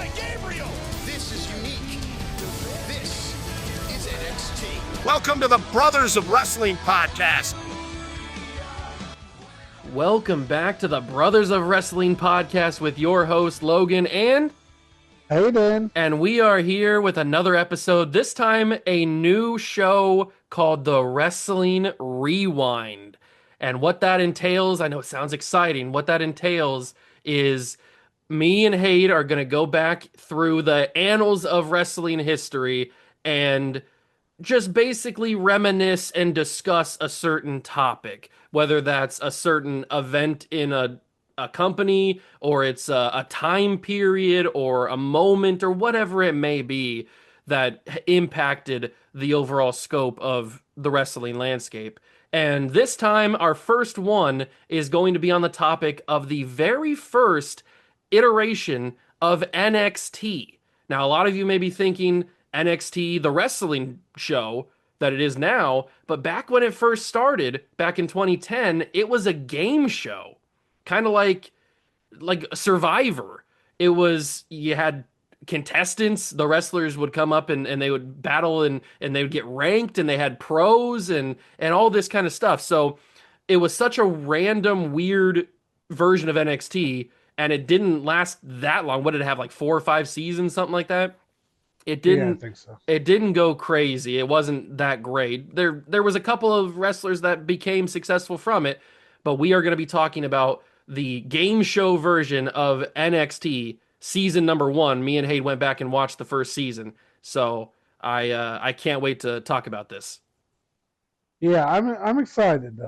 by Gabriel. This is unique. This is NXT. Welcome to the Brothers of Wrestling podcast. Welcome back to the Brothers of Wrestling podcast with your host, Logan, and Hayden. And we are here with another episode, this time a new show called The Wrestling Rewind. And what that entails, I know it sounds exciting, what that entails is me and Hayden are going to go back through the annals of wrestling history and just basically reminisce and discuss a certain topic, whether that's a certain event in a company, or it's a time period or a moment or whatever it may be that impacted the overall scope of the wrestling landscape. And this time, our first one is going to be on the topic of the very first iteration of NXT. Now, a lot of you may be thinking NXT, the wrestling show that it is now, but back when it first started, back in 2010, it was a game show. Kind of like Survivor. It was, you had contestants, the wrestlers would come up and they would battle and they would get ranked, and they had pros and all this kind of stuff. So it was such a random, weird version of NXT, and it didn't last that long. What did it have, like 4 or 5 seasons, something like that? It didn't. Yeah, I think so. It didn't go crazy. It wasn't that great. There was a couple of wrestlers that became successful from it, but we are going to be talking about the game show version of NXT season number 1. Me and Hayden went back and watched the first season, so I can't wait to talk about this. Yeah, I'm excited.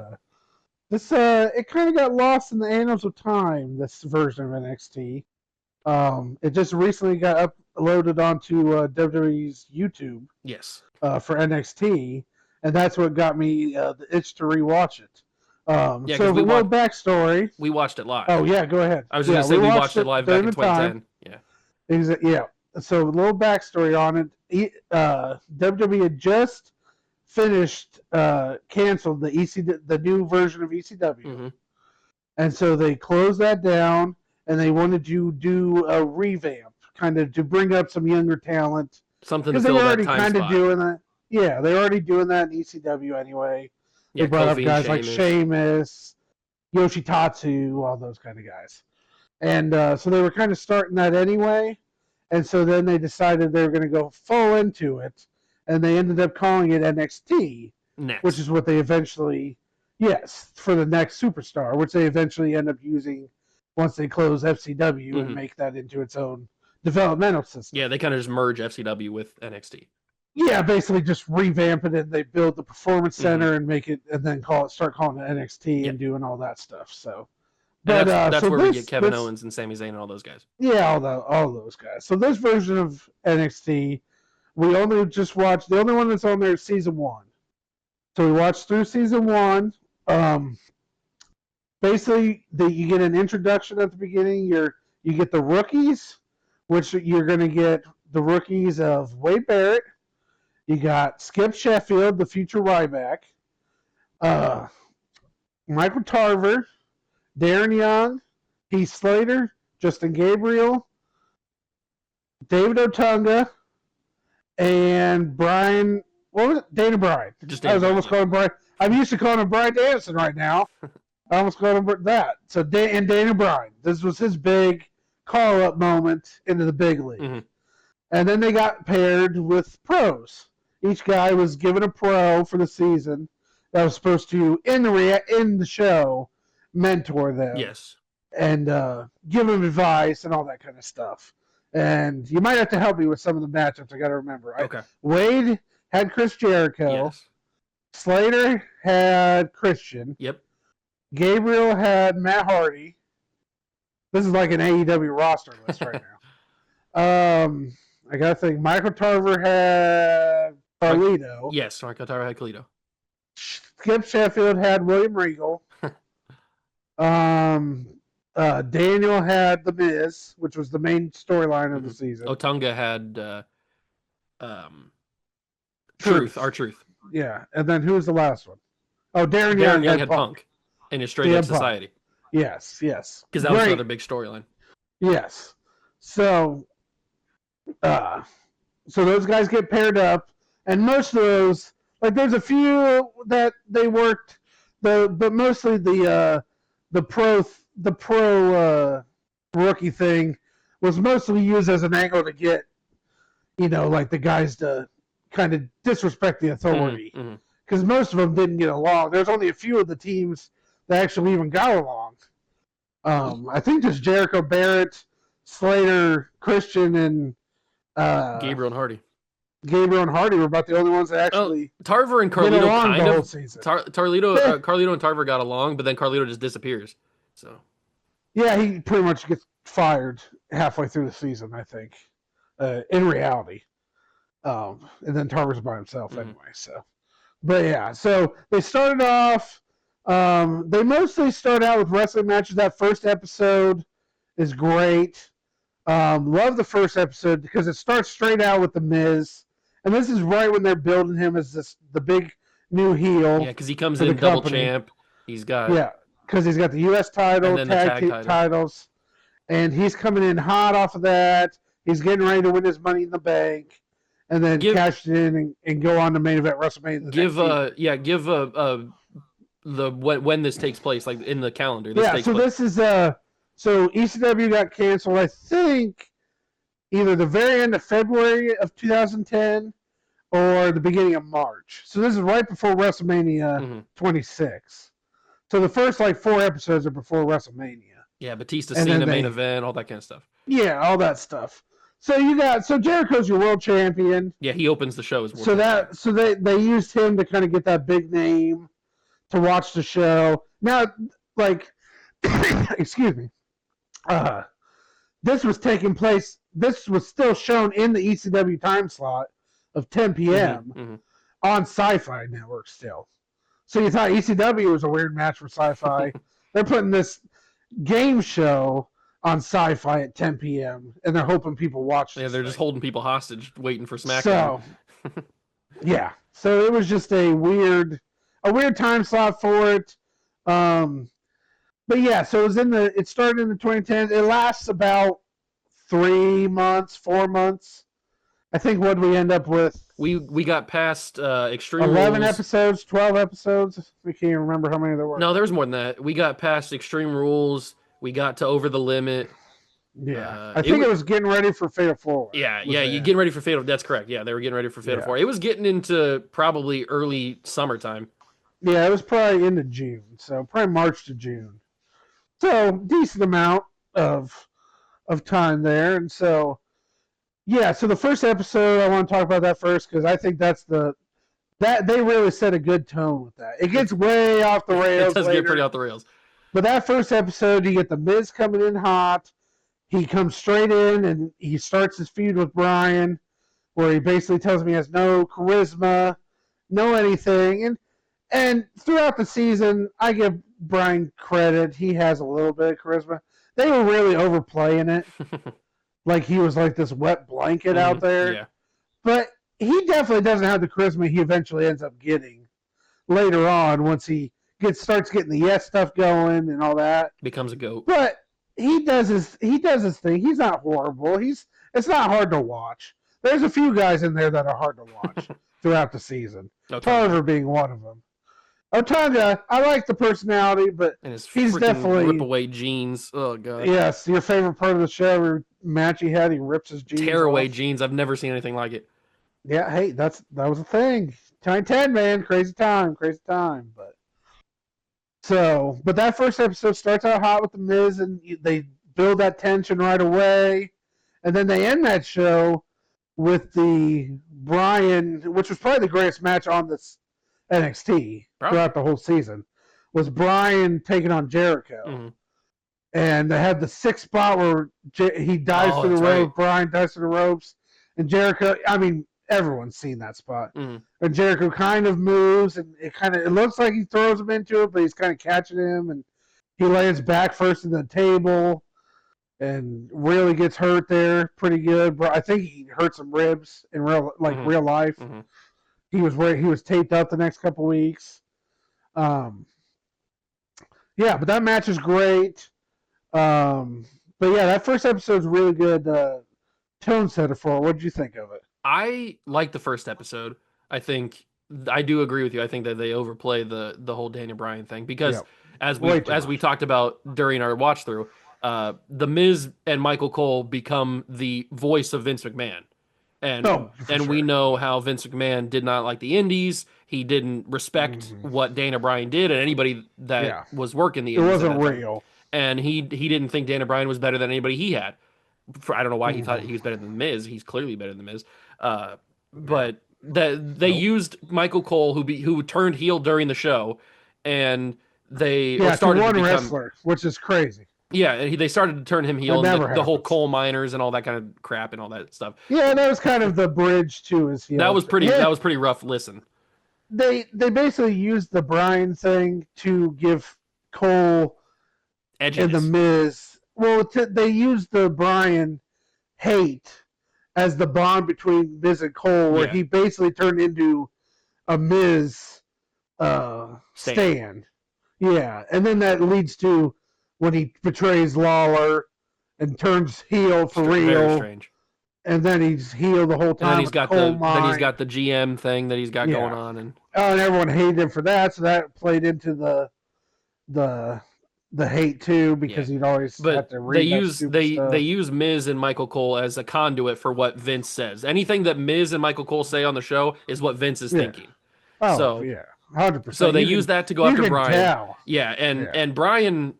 This it kind of got lost in the annals of time. This version of NXT. It just recently got uploaded onto WWE's YouTube. Yes. For NXT, and that's what got me the itch to rewatch it. So a little backstory. We watched it live. Oh yeah, go ahead. I was just going to say we watched it live back in 2010. Yeah. Yeah. So a little backstory on it. WWE had just finished canceled the new version of ECW, Mm-hmm. and so they closed that down, and they wanted to do a revamp, kind of to bring up some younger talent. Something to fill that time kind spot. of doing that. Yeah, they're already doing that in ECW anyway. They Yeah, brought Kofi, up guys Sheamus. like Sheamus, Yoshitatsu, all those kind of guys. And so they were kind of starting that anyway. And so then they decided they were going to go full into it. And they ended up calling it NXT, Next. which is what they eventually, for the next superstar, which they eventually end up using once they close FCW and make that into its own developmental system. Yeah, they kind of just merge FCW with NXT. Yeah, basically just revamp it, and they build the performance center and make it, and then start calling it NXT and doing all that stuff. So, but that's where we get Kevin Owens and Sami Zayn and all those guys. Yeah, all those guys. So this version of NXT, we only just watched. The only one that's on there is season 1. So we watched through season 1. Basically, you get an introduction at the beginning. You get the rookies, which you're going to get the rookies of Wade Barrett. You got Skip Sheffield, the future Ryback, Michael Tarver, Darren Young, Heath Slater, Justin Gabriel, David Otunga, and Brian. What was it? Dana Bryan. I was almost calling Brian. I'm used to calling him Brian Danielson right now. I almost called him that. So Dana Bryan. This was his big call-up moment into the big league. Mm-hmm. And then they got paired with pros. Each guy was given a pro for the season that was supposed to, in the show, mentor them. Yes. And give them advice and all that kind of stuff. And you might have to help me with some of the matchups. I got to remember. Okay. Wade had Chris Jericho. Yes. Slater had Christian. Yep. Gabriel had Matt Hardy. This is like an AEW roster list right now. I gotta think. Michael Tarver had Carlito. Yes, Michael Tarver had Carlito. Skip Sheffield had William Regal. Daniel had The Miz, which was the main storyline of the season. Otunga had Truth. R-Truth. Yeah, and then who was the last one? Oh, Darren Young had Punk in his Straight Edge Society. Yes. Because that was another big storyline. Yes. So So those guys get paired up, and most of those, like there's a few that they worked, but mostly the pro rookie thing was mostly used as an angle to get, like the guys to kind of disrespect the authority, because most of them didn't get along. There's only a few of the teams that actually even got along. I think just Jericho, Barrett, Slater, Christian, and Gabriel and Hardy. Gabriel and Hardy were about the only ones that actually Tarver and get Carlito along kind the whole of. season. Carlito and Tarver got along, but then Carlito just disappears. So Yeah, he pretty much gets fired halfway through the season, I think, in reality. And then Tarver's by himself anyway. So, but yeah, so they started off. They mostly start out with wrestling matches. That first episode is great. Love the first episode because it starts straight out with The Miz, and this is right when they're building him as the big new heel. yeah, because he comes in double champ. He's got because he's got the U.S. title, and then tag titles, and he's coming in hot off of that. He's getting ready to win his Money in the Bank, and then cash it in and go on to main event WrestleMania. When this takes place, like in the calendar. This is so ECW got canceled, I think, either the very end of February of 2010 or the beginning of March. So this is right before WrestleMania 26. So the first 4 episodes are before WrestleMania. Yeah, Batista, Cena, main event, all that kind of stuff. Yeah, all that stuff. So Jericho's your world champion. Yeah, he opens the show as world champion. So they used him to kind of get that big name to watch the show. Now, excuse me. This was taking place. This was still shown in the ECW time slot of 10 p.m. On Sci-Fi Network still. So you thought ECW was a weird match for Sci-Fi. They're putting this game show on Sci-Fi at 10 p.m. and they're hoping people watch. Yeah, they're just holding people hostage, waiting for SmackDown. So, yeah. So it was just a weird time slot for it. But yeah, so it started in the 2010s. It lasts about 3 months, 4 months. I think what we end up with. We got past Extreme 11 Rules. episodes, 12 episodes. We can't even remember how many there were. No, there was more than that. We got past Extreme Rules. We got to Over the Limit. Yeah, I think it was getting ready for Fatal 4. Yeah, you're getting ready for Fatal. That's correct. Yeah, they were getting ready for Fatal 4. It was getting into probably early summertime. Yeah, it was probably into June, so probably March to June. So decent amount of time there, and so so the first episode I want to talk about that first because I think that they really set a good tone with that. It gets way off the rails. It does get pretty off the rails. But that first episode, you get the Miz coming in hot. He comes straight in and he starts his feud with Bryan, where he basically tells him he has no charisma, no anything, and throughout the season, I give Bryan credit. He has a little bit of charisma. They were really overplaying it. Like he was like this wet blanket out there. Yeah. But he definitely doesn't have the charisma he eventually ends up getting later on once he starts getting the yes stuff going and all that. Becomes a goat. But he does his thing. He's not horrible. It's not hard to watch. There's a few guys in there that are hard to watch throughout the season. Tarver being one of them. Otunga, I like the personality, but and his he's definitely rip away jeans. Oh god. Yes, your favorite part of the show, every match he had, he rips his jeans. Tear away jeans. I've never seen anything like it. Yeah, hey, that was a thing. 10, man, crazy time. But that first episode starts out hot with the Miz, and they build that tension right away, and then they end that show with the Bryan, which was probably the greatest match on this NXT throughout the whole season, was Bryan taking on Jericho. And they had the 6 spot where he dives through the ropes, Bryan dives through the ropes, and Jericho, I mean, everyone's seen that spot. And Jericho kind of moves, and it looks like he throws him into it, but he's kind of catching him, and he lands back first in the table, and really gets hurt there pretty good. But I think he hurt some ribs in real life. He was taped out the next couple weeks. But that match is great. But yeah, that first episode is really good. tone setter for it. What did you think of it? I like the first episode. I think I do agree with you. I think that they overplay the whole Daniel Bryan thing because Yep. as Way we too as we much. talked about during our watch through, the Miz and Michael Cole become the voice of Vince McMahon. Oh, for And we sure. know how Vince McMahon did not like the Indies. He didn't respect Mhm. what Dana Bryan did and anybody that Yeah. was working the It Indies at wasn't that time. real. And he didn't think Dana Bryan was better than anybody he had. I don't know why he thought Mhm. he was better than the Miz. He's clearly better than the Miz. Yeah. But they Nope. used Michael Cole, who turned heel during the show, and they Yeah, to started to one become wrestler, which is crazy. they started to turn him heel, That and never the whole happens. coal miners and all that kind of crap and all that stuff. Yeah, that was kind of the bridge to his heel. That was pretty rough. Listen, They basically used the Bryan thing to give Cole and the edginess. Miz. Well, they used the Bryan hate as the bond between Miz and Cole, where Yeah. he basically turned into a Miz Stan. stand. Yeah, and then that leads to when he betrays Lawler and turns heel for Very real, strange. and then he's heel the whole And then time he's with got coal the mine. GM thing that he's got Yeah. going on, and And everyone hated him for that, so that played into the hate too, because he'd always have but to read that stupid they stuff. use Miz and Michael Cole as a conduit for what Vince says. Anything that Miz and Michael Cole say on the show is what Vince is Yeah. thinking. Oh So yeah, 100%. so they use that to go after Bryan. Tell. Yeah, and Bryan,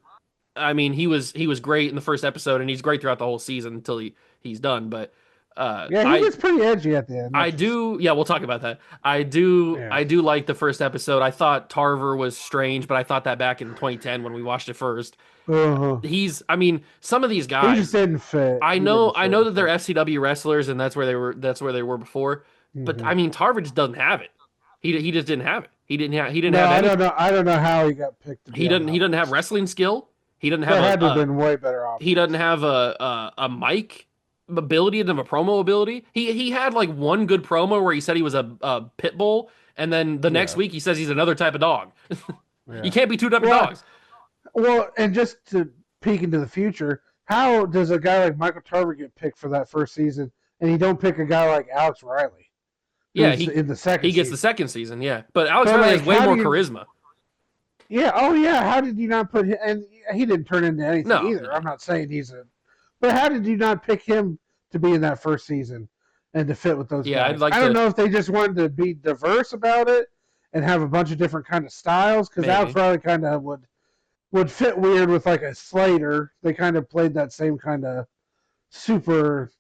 I mean, he was great in the first episode, and he's great throughout the whole season until he's done. But Yeah, he gets pretty edgy at the end. I do. Yeah, we'll talk about that. I do. Yeah. I do like the first episode. I thought Tarver was strange, but I thought that back in 2010 when we watched it first. He's. I mean, some of these He guys. just didn't fit. I know that they're FCW wrestlers, and that's where they were. That's where they were before. But I mean, Tarver just doesn't have it. He just didn't have it. He didn't have. He didn't have. Any, I don't know how he got picked. He doesn't have wrestling skill. He doesn't have. There had to have been way better off. He doesn't have a mic ability than a promo ability. He had like one good promo where he said he was a pit bull, and then the next week he says he's another type of dog. You can't be two type of dogs. Well, and just to peek into the future, how does a guy like Michael Tarver get picked for that first season, and you don't pick a guy like Alex Riley? Yeah, in the second. He gets season? the second season. Yeah, but Alex Riley has way more charisma. Yeah. Oh, yeah. How did you not put him? And he didn't turn into anything either. No. I'm not saying he's a. But how did you not pick him to be in that first season and to fit with those guys? I don't know if they just wanted to be diverse about it and have a bunch of different kind of styles, because Alex Riley kind of would fit weird with like a Slater. They kind of played that same kind of super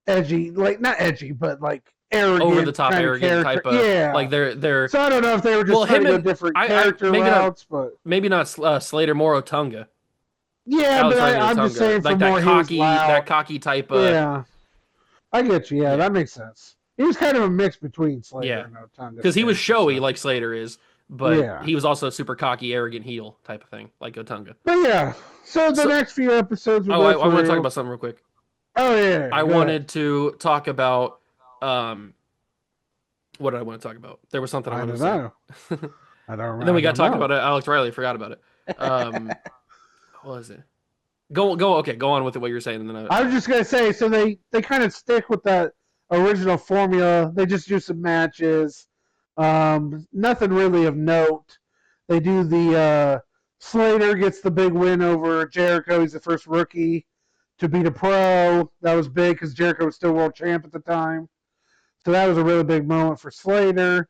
edgy, like not edgy, but like arrogant, over the top, arrogant type of like they're. So I don't know if they were just trying to go different character routes, but maybe not Slater, more Otunga. Yeah, Alex but I'm just saying like that cocky type of. Yeah, I get you. Yeah, that makes sense. He was kind of a mix between Slater and Otunga. Because he was showy like Slater is, but he was also a super cocky, arrogant heel type of thing, like Otunga. But yeah, so the next few episodes. I want to talk about something real quick. Oh yeah. I wanted to talk about. What did I want to talk about? There was something I wanted to say. I don't remember. And then we got talking about Alex Riley. Forgot about it. What was it? Go. Okay, go on with what you're saying. And then I was just gonna say, so they kind of stick with that original formula. They just do some matches. Nothing really of note. They do the Slater gets the big win over Jericho. He's the first rookie to beat a pro. That was big because Jericho was still world champ at the time. So that was a really big moment for Slater.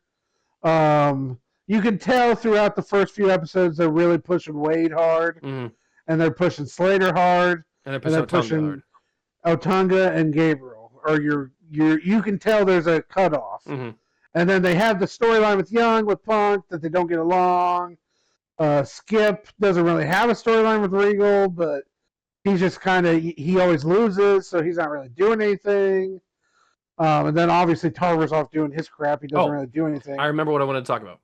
You can tell throughout the first few episodes they're really pushing Wade hard, and they're pushing Slater hard, and they're pushing Otunga and Gabriel. Or you can tell there's a cutoff. And then they have the storyline with Young, with Punk, that they don't get along. Skip doesn't really have a storyline with Regal, but he's just kind of, he always loses, so he's not really doing anything. And then obviously Tarver's off doing his crap. He doesn't really do anything. I remember what I wanted to talk about.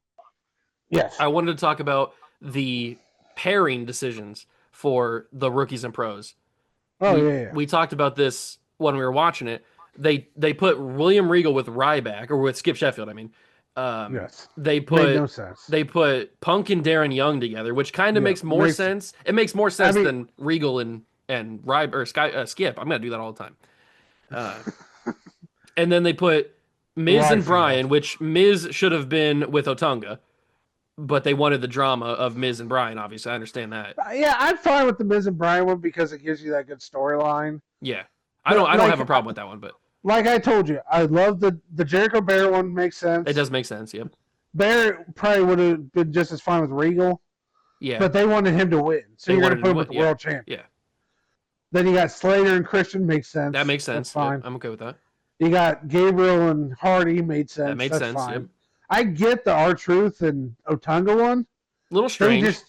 Yes. I wanted to talk about the pairing decisions for the rookies and pros. We talked about this when we were watching it. They put William Regal with Ryback, or with Skip Sheffield, I mean. Yes. They put made no sense. They put Punk and Darren Young together, which kind of makes more sense. It makes more sense than Regal and Skip. I'm gonna do that all the time. Uh, and then they put Miz and Bryan, which Miz should have been with Otunga, but they wanted the drama of Miz and Bryan. Obviously, I understand that. Yeah, I'm fine with the Miz and Bryan one because it gives you that good storyline. Yeah, I don't have a problem with that one, but like I told you, I love the Jericho Bear one. Makes sense. It does make sense. Yep. Bear probably would have been just as fine with Regal. Yeah. But they wanted him to win, so you're going to put him with the world champion. Yeah. Then you got Slater and Christian. Makes sense. That makes sense. That's fine. Yep, I'm okay with that. You got Gabriel and Hardy. Made sense. That made That's sense. Fine. Yep. I get the R-Truth and Otunga one. A little strange.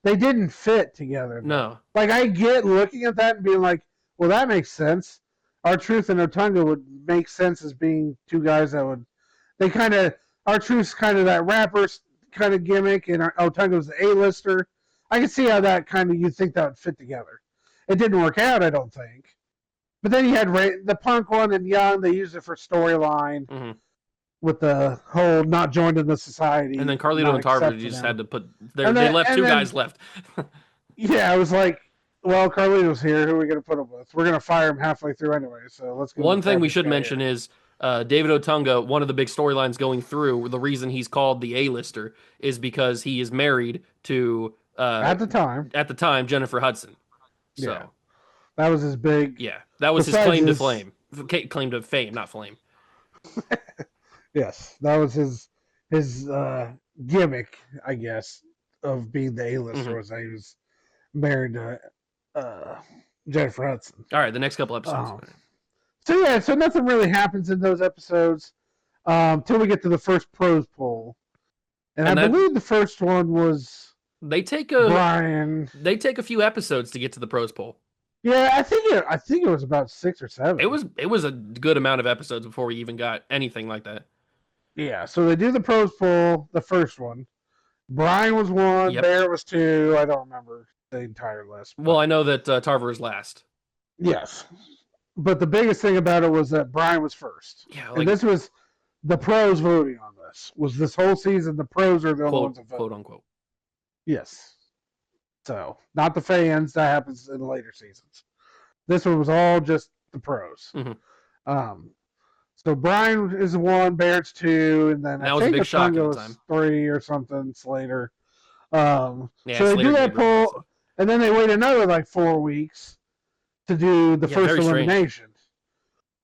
They didn't fit together. Though. No. Like, I get looking at that and being like, well, that makes sense. R-Truth and Otunga would make sense as being two guys that would. They kind of. R-Truth's kind of that rapper kind of gimmick, and Otunga was the A-lister. I can see how that kind of, you think that would fit together. It didn't work out, I don't think. But then you had the Punk one and Young. They used it for storyline with the whole not joined in the society. And then Carlito and Tarver just had to put. They left two guys left. Yeah, I was like, well, Carlito's here. Who are we going to put him with? We're going to fire him halfway through anyway. So let's go. One thing we should mention is David Otunga. One of the big storylines going through, the reason he's called the A-lister is because he is married to. At the time, Jennifer Hudson. So yeah. That was his big. Yeah, that was his claim to fame. Claim to fame, not flame. Yes, that was his gimmick, I guess, of being the A-lister. Was that he was married to Jennifer Hudson. All right, the next couple episodes. So nothing really happens in those episodes till we get to the first pros poll, and I believe the first one was. They take a few episodes to get to the pros poll. Yeah, I think it was about 6 or 7. It was a good amount of episodes before we even got anything like that. Yeah, so they do the pros poll, the first one. Bryan was 1, yep. Bear was 2. I don't remember the entire list. Well, I know that Tarver is last. Yes, but the biggest thing about it was that Bryan was first. Yeah, and this was the pros voting on this. Was this whole season the pros are the only ones that voted? Quote unquote. Yes. So, not the fans. That happens in later seasons. This one was all just the pros. So, Bryan is 1, Barrett's 2, and then I think Otunga was 3 or something, Slater. So they do that poll, and then they wait another 4 weeks to do the first elimination.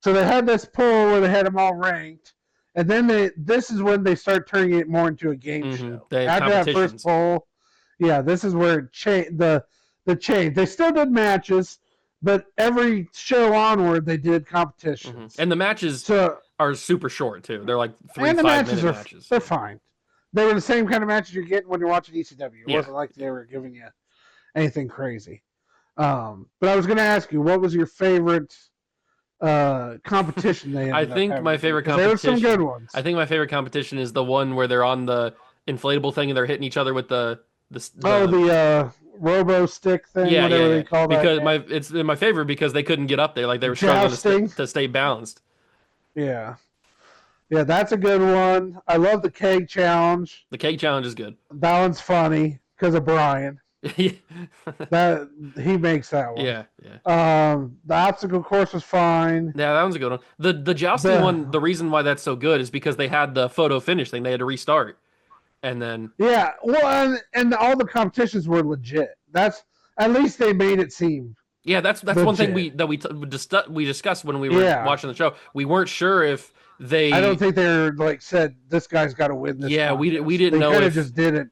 So they had this poll where they had them all ranked, and then this is when they start turning it more into a game show. After that first poll. Yeah, this is where it changed the change. They still did matches, but every show onward they did competitions. And the matches are super short too. They're like 3-5 minute matches. They're fine. They were the same kind of matches you're getting when you're watching ECW. It wasn't like they were giving you anything crazy. But I was going to ask you, what was your favorite competition they I think my favorite competition. There were some good ones. I think my favorite competition is the one where they're on the inflatable thing and they're hitting each other with the robo stick thing, whatever they call that. Because it's my favorite because they couldn't get up there, like they were struggling to stay balanced. Yeah, that's a good one. I love the keg challenge. The keg challenge is good. That one's funny because of Bryan. That he makes that one. Yeah. The obstacle course was fine. Yeah, that one's a good one. The jousting one. The reason why that's so good is because they had the photo finish thing. They had to restart. And then and all the competitions were legit. That's at least they made it seem. Yeah, that's legit. One thing we discussed when we were watching the show. We weren't sure if they. I don't think they said this guy's got to win this. Yeah, we didn't know. They just did it.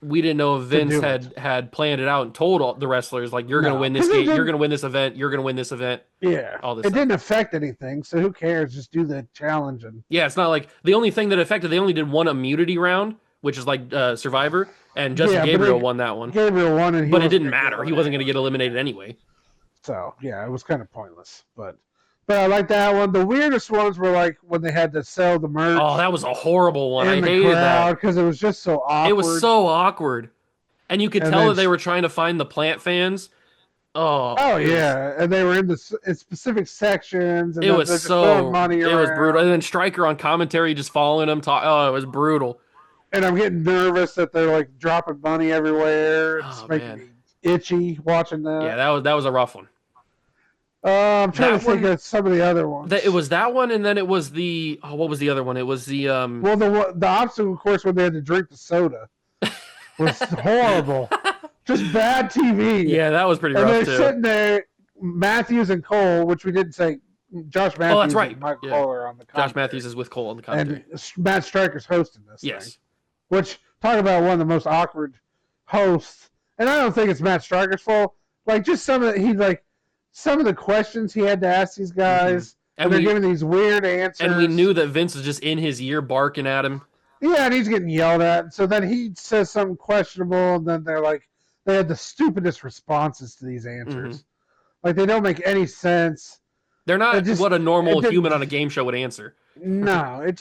We didn't know if Vince had planned it out and told all the wrestlers you're going to win this game, you're going to win this event, you're going to win this event. Yeah, all this. It didn't affect anything, so who cares? Just do the challenge and. Yeah, it's not like the only thing that affected. They only did one immunity round. Which is like Survivor, and Justin Gabriel won that one. Gabriel won, but it didn't matter. He wasn't going to get eliminated anyway. So yeah, it was kind of pointless. But I like that one. The weirdest ones were when they had to sell the merch. Oh, that was a horrible one. I hated that because it was just so awkward. It was so awkward, and you could tell that they were trying to find the plant fans. Oh yeah, and they were in specific sections. And it was so money around. It was brutal. And then Stryker on commentary just following them. It was brutal. And I'm getting nervous that they're dropping money everywhere. It's making me itchy watching that. Yeah, that was a rough one. I'm trying That to think one- of some of the other ones. It was that one, and then it was the what was the other one? It was the Well, the obstacle course when they had to drink the soda was horrible. Just bad TV. yeah, that was pretty And rough they're too. sitting there, Matthews and Cole, which we didn't say. Josh Matthews that's right. and Michael Yeah. Cole are on the Josh commentary. Matthews is with Cole on the commentary. And Matt Stryker's hosting this Yes. thing. Which, talk about one of the most awkward hosts. And I don't think it's Matt Stryker's fault. Like, just some of the questions he had to ask these guys. And they're giving these weird answers. And we knew that Vince was just in his ear barking at him. Yeah, and he's getting yelled at. So then he says something questionable, and then they're like, they had the stupidest responses to these answers. Like, they don't make any sense. They're not what a normal human on a game show would answer. No, it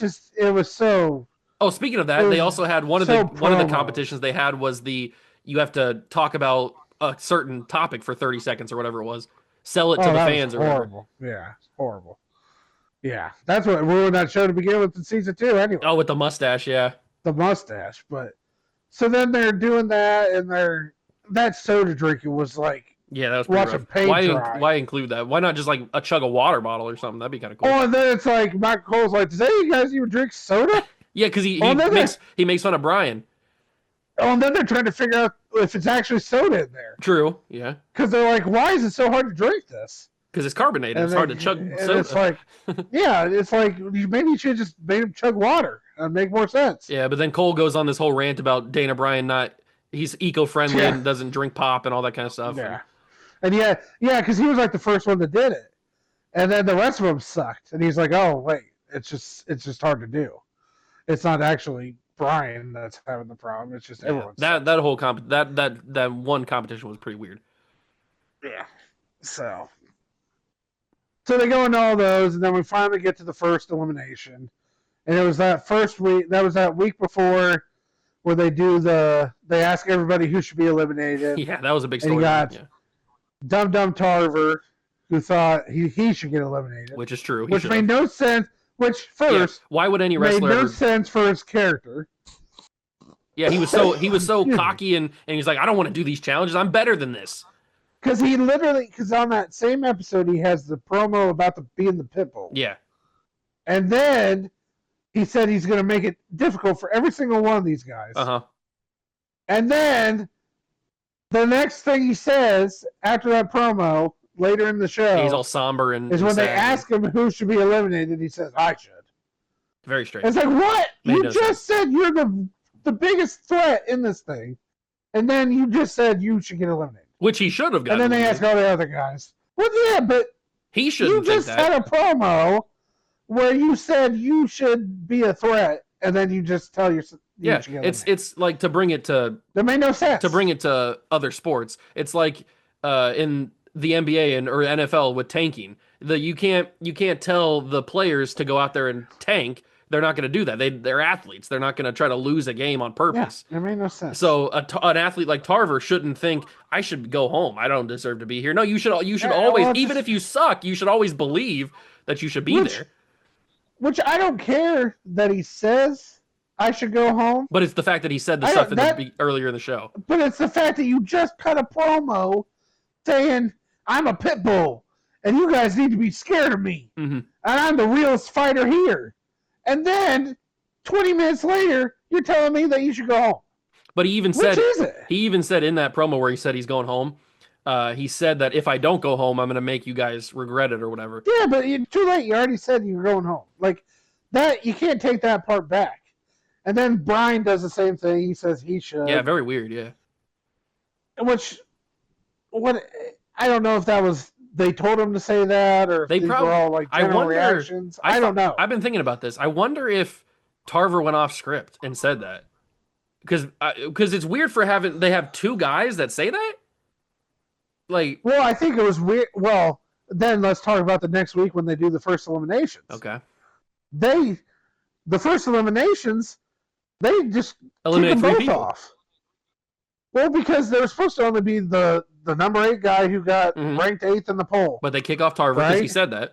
was so. Oh, speaking of that, they also had one of the competitions they had was you have to talk about a certain topic for 30 seconds or whatever it was. Sell it to the fans or whatever. Horrible. Yeah, horrible. Yeah, that's what ruined that show to begin with in season 2 anyway. Oh, with the mustache, yeah. The mustache, but so then they're doing that, and that soda drinking was like. Yeah, that was pretty watching rough. paint dry. Why include that? Why not just like a chug of water bottle or something? That'd be kind of cool. Oh, and then it's like Michael Cole's like, "Does any of you guys even drink soda?" Yeah, because he makes fun of Brian. Oh, and then they're trying to figure out if it's actually soda in there. True. Yeah. Because they're like, "Why is it so hard to drink this?" Because it's carbonated. It's hard to chug soda. It's like, yeah, it's like maybe you should just made him chug water and make more sense. Yeah, but then Cole goes on this whole rant about Dana Bryan he's eco-friendly and doesn't drink pop and all that kind of stuff. Yeah. And because he was like the first one that did it, and then the rest of them sucked. And he's like, "Oh wait, it's just hard to do. It's not actually Brian that's having the problem. It's just everyone." That whole that one competition was pretty weird. Yeah. So they go into all those, and then we finally get to the first elimination, and it was that first week. That was that week before, where they ask everybody who should be eliminated. Yeah, that was a big story. And you got Dum Dum Tarver, who thought he should get eliminated, which is true. Which made no sense. Which first, why would any wrestler made no sense for his character? Yeah, he was so cocky and he's like, I don't want to do these challenges. I'm better than this. Because on that same episode, he has the promo about being the pitbull. Yeah. And then he said he's going to make it difficult for every single one of these guys. Uh-huh. And then the next thing he says after that promo, later in the show, he's all somber and is when sad. they ask him who should be eliminated, he says, I should. Very strange. It's like, what? You just said you're the biggest threat in this thing. And then you just said you should get eliminated. Which he should have gotten. And then they ask all the other guys. Well, yeah, but he shouldn't. You just had a promo where you said you should be a threat, and then you just tell yourself. It's like to bring it to. That made no sense. To bring it to other sports, it's like in the NBA or NFL with tanking. You can't tell the players to go out there and tank. They're not going to do that. They're athletes. They're not going to try to lose a game on purpose. Yeah, it made no sense. So an athlete like Tarver shouldn't think I should go home. I don't deserve to be here. No, you should always, even if you suck, you should always believe that you should be there. Which I don't care that he says I should go home. But it's the fact that he said the stuff earlier in the show. But it's the fact that you just cut a promo saying I'm a pit bull and you guys need to be scared of me. Mm-hmm. And I'm the realest fighter here. And then 20 minutes later, you're telling me that you should go home. But he even said in that promo where he said he's going home, he said that if I don't go home, I'm going to make you guys regret it or whatever. Yeah, but too late. You already said you're going home. Like that, you can't take that part back. And then Brian does the same thing. He says he should. Yeah, very weird. Yeah. I don't know if that was. They told him to say that, or if these were all like general reactions. I don't know. I've been thinking about this. I wonder if Tarver went off script and said that, because it's weird they have two guys that say that. Like, well, I think it was weird. Well, then let's talk about the next week when they do the first eliminations. Okay. The first eliminations, they just eliminate took them 3 people off. Well, because there was supposed to only be the number 8 guy who got ranked 8th in the poll. But they kick off Tarver because he said that.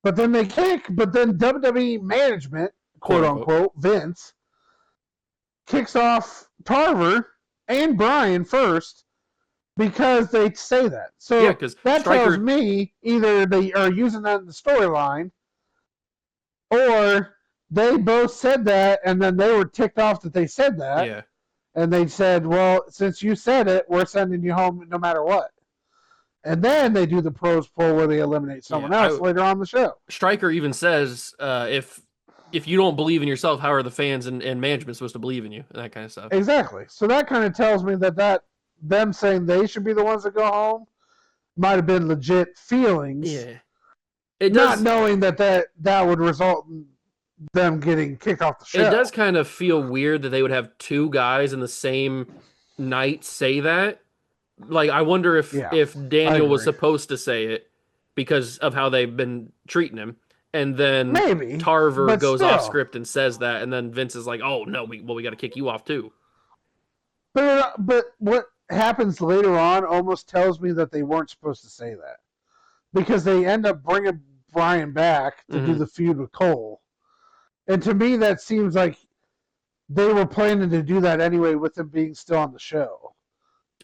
But then WWE management, quote unquote, Vince, kicks off Tarver and Brian first because they say that. So Yeah, because that Stryker. tells me either they are using that in the storyline, or they both said that, and then they were ticked off that they said that, Yeah. and they said, "Well, since you said it, we're sending you home no matter what." And then they do the pros poll where they eliminate someone else later on the show. Stryker even says, if you don't believe in yourself, how are the fans and management supposed to believe in you? And that kind of stuff. Exactly. So that kind of tells me that them saying they should be the ones that go home might have been legit feelings. Yeah. It does, not knowing that would result in them getting kicked off the show. It does kind of feel weird that they would have two guys in the same night say that. Like, I wonder if Daniel was supposed to say it because of how they've been treating him. And then maybe Tarver goes off script and says that, and then Vince is like, "Oh no, we got to kick you off too." But what happens later on almost tells me that they weren't supposed to say that, because they end up bringing Brian back to do the feud with Cole, and to me that seems like they were planning to do that anyway with him being still on the show.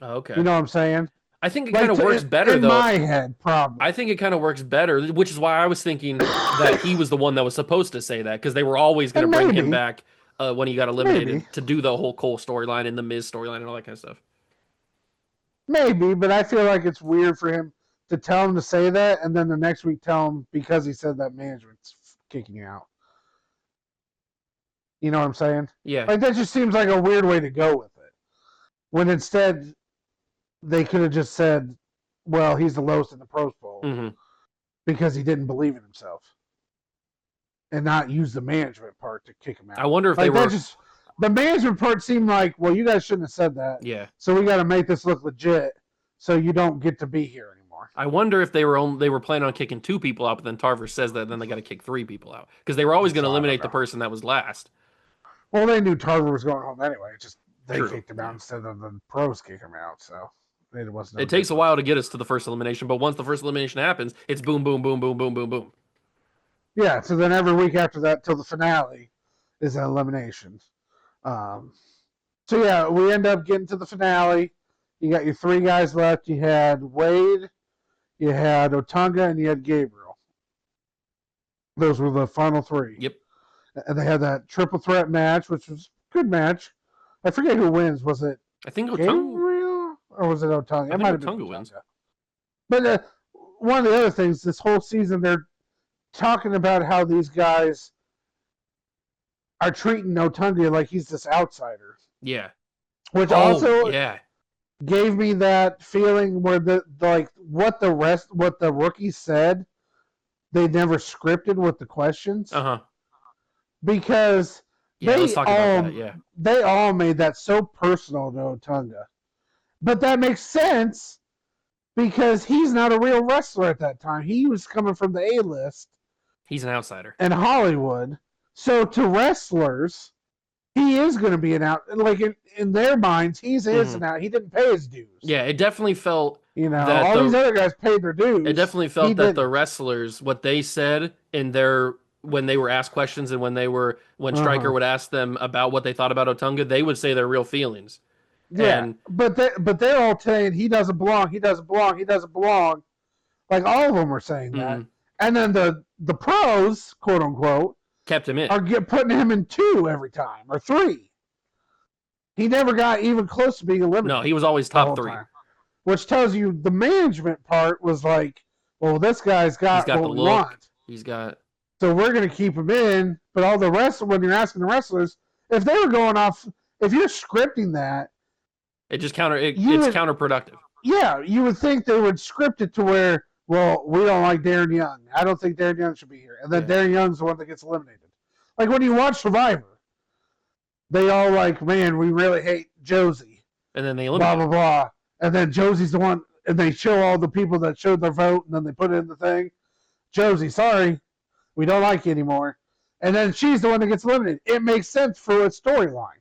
Okay, you know what I'm saying? I think it kind of works better, though. In my head, probably. I think it kind of works better, which is why I was thinking that he was the one that was supposed to say that, because they were always going to bring him back when he got eliminated to do the whole Cole storyline and the Miz storyline and all that kind of stuff. Maybe, but I feel like it's weird for him to tell him to say that, and then the next week tell him because he said that management's kicking you out. You know what I'm saying? Yeah. Like, that just seems like a weird way to go with it. When instead they could have just said, well, he's the lowest in the pros poll because he didn't believe in himself, and not use the management part to kick him out. I wonder if they were... The management part seemed like, well, you guys shouldn't have said that. Yeah. So we got to make this look legit so you don't get to be here anymore. I wonder if they were planning on kicking 2 people out, but then Tarver says that, and then they got to kick 3 people out. Because they were always going to eliminate the person that was last. Well, they knew Tarver was going home anyway. It's just they kicked him out instead of the pros kick him out. So it takes a while to get us to the first elimination, but once the first elimination happens, it's boom, boom, boom, boom, boom, boom, boom. Yeah, so then every week after that till the finale is an elimination. So yeah, we end up getting to the finale. You got your 3 guys left. You had Wade, you had Otunga, and you had Gabriel. Those were the final 3. Yep. And they had that triple threat match, which was a good match. I forget who wins. Was it I think Gabriel or was it Otunga? It might have been Otunga wins. But one of the other things this whole season, they're talking about how these guys are treating Otunga like he's this outsider. Yeah. Which also gave me that feeling where what the rookies said, they never scripted with the questions. Because they all made that so personal to Otunga. But that makes sense because he's not a real wrestler at that time. He was coming from the A-list. He's an outsider. In Hollywood. So to wrestlers, he is going to be an out. Like in their minds, he's an out. He didn't pay his dues. Yeah, it definitely felt. That all these other guys paid their dues. It definitely felt that the wrestlers, what they said in when they were asked questions and when Stryker would ask them about what they thought about Otunga, they would say their real feelings. Yeah, but they're all saying he doesn't belong. He doesn't belong. He doesn't belong. Like all of them were saying that. And then the pros, quote unquote, kept him in. Are putting him in 2 every time or 3. He never got even close to being eliminated. No, he was always top 3. Time. Which tells you the management part was like, well, this guy's got what we want. He's got. So we're going to keep him in. But all the rest, when you're asking the wrestlers, if they were going off, if you're scripting that, it just it's counterproductive. Yeah, you would think they would script it to where, well, we don't like Darren Young. I don't think Darren Young should be here. And then Darren Young's the one that gets eliminated. Like when you watch Survivor, they all like, man, we really hate Josie. And then they eliminate. Blah, blah, blah. And then Josie's the one, and they show all the people that showed their vote, and then they put it in the thing. Josie, sorry, we don't like you anymore. And then she's the one that gets eliminated. It makes sense for a storyline.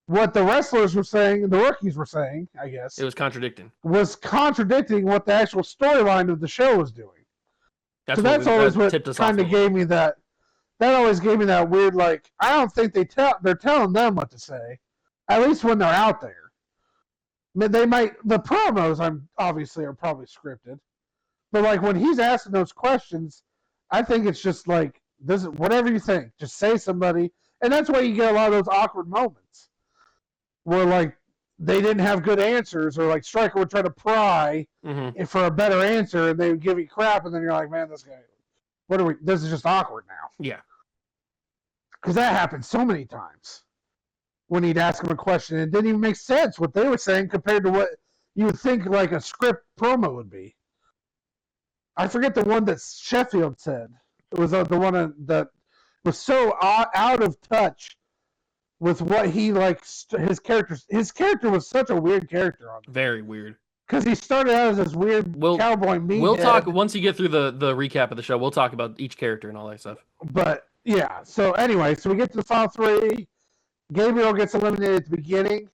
What the wrestlers were saying, and the rookies were saying, I guess. It was contradicting. Was contradicting what the actual storyline of the show was doing. That's always what kind of gave me that. That always gave me that weird, like, I don't think they're telling them what to say. At least when they're out there. The promos obviously are probably scripted, but like when he's asking those questions, I think it's just like this is whatever you think, just say somebody, and that's why you get a lot of those awkward moments where like they didn't have good answers, or like Stryker would try to pry for a better answer, and they would give you crap, and then you're like, man, this guy, this is just awkward now. Yeah. Because that happened so many times when he'd ask him a question, and it didn't even make sense what they were saying compared to what you would think like a script promo would be. I forget the one that Sheffield said. It was the one that was so out of touch with what he like. His character was such a weird character on it. Very weird. Because he started out as this weird cowboy meathead. We'll talk once you get through the recap of the show. We'll talk about each character and all that stuff. But yeah, so anyway, so we get to the final three. Gabriel gets eliminated at the beginning,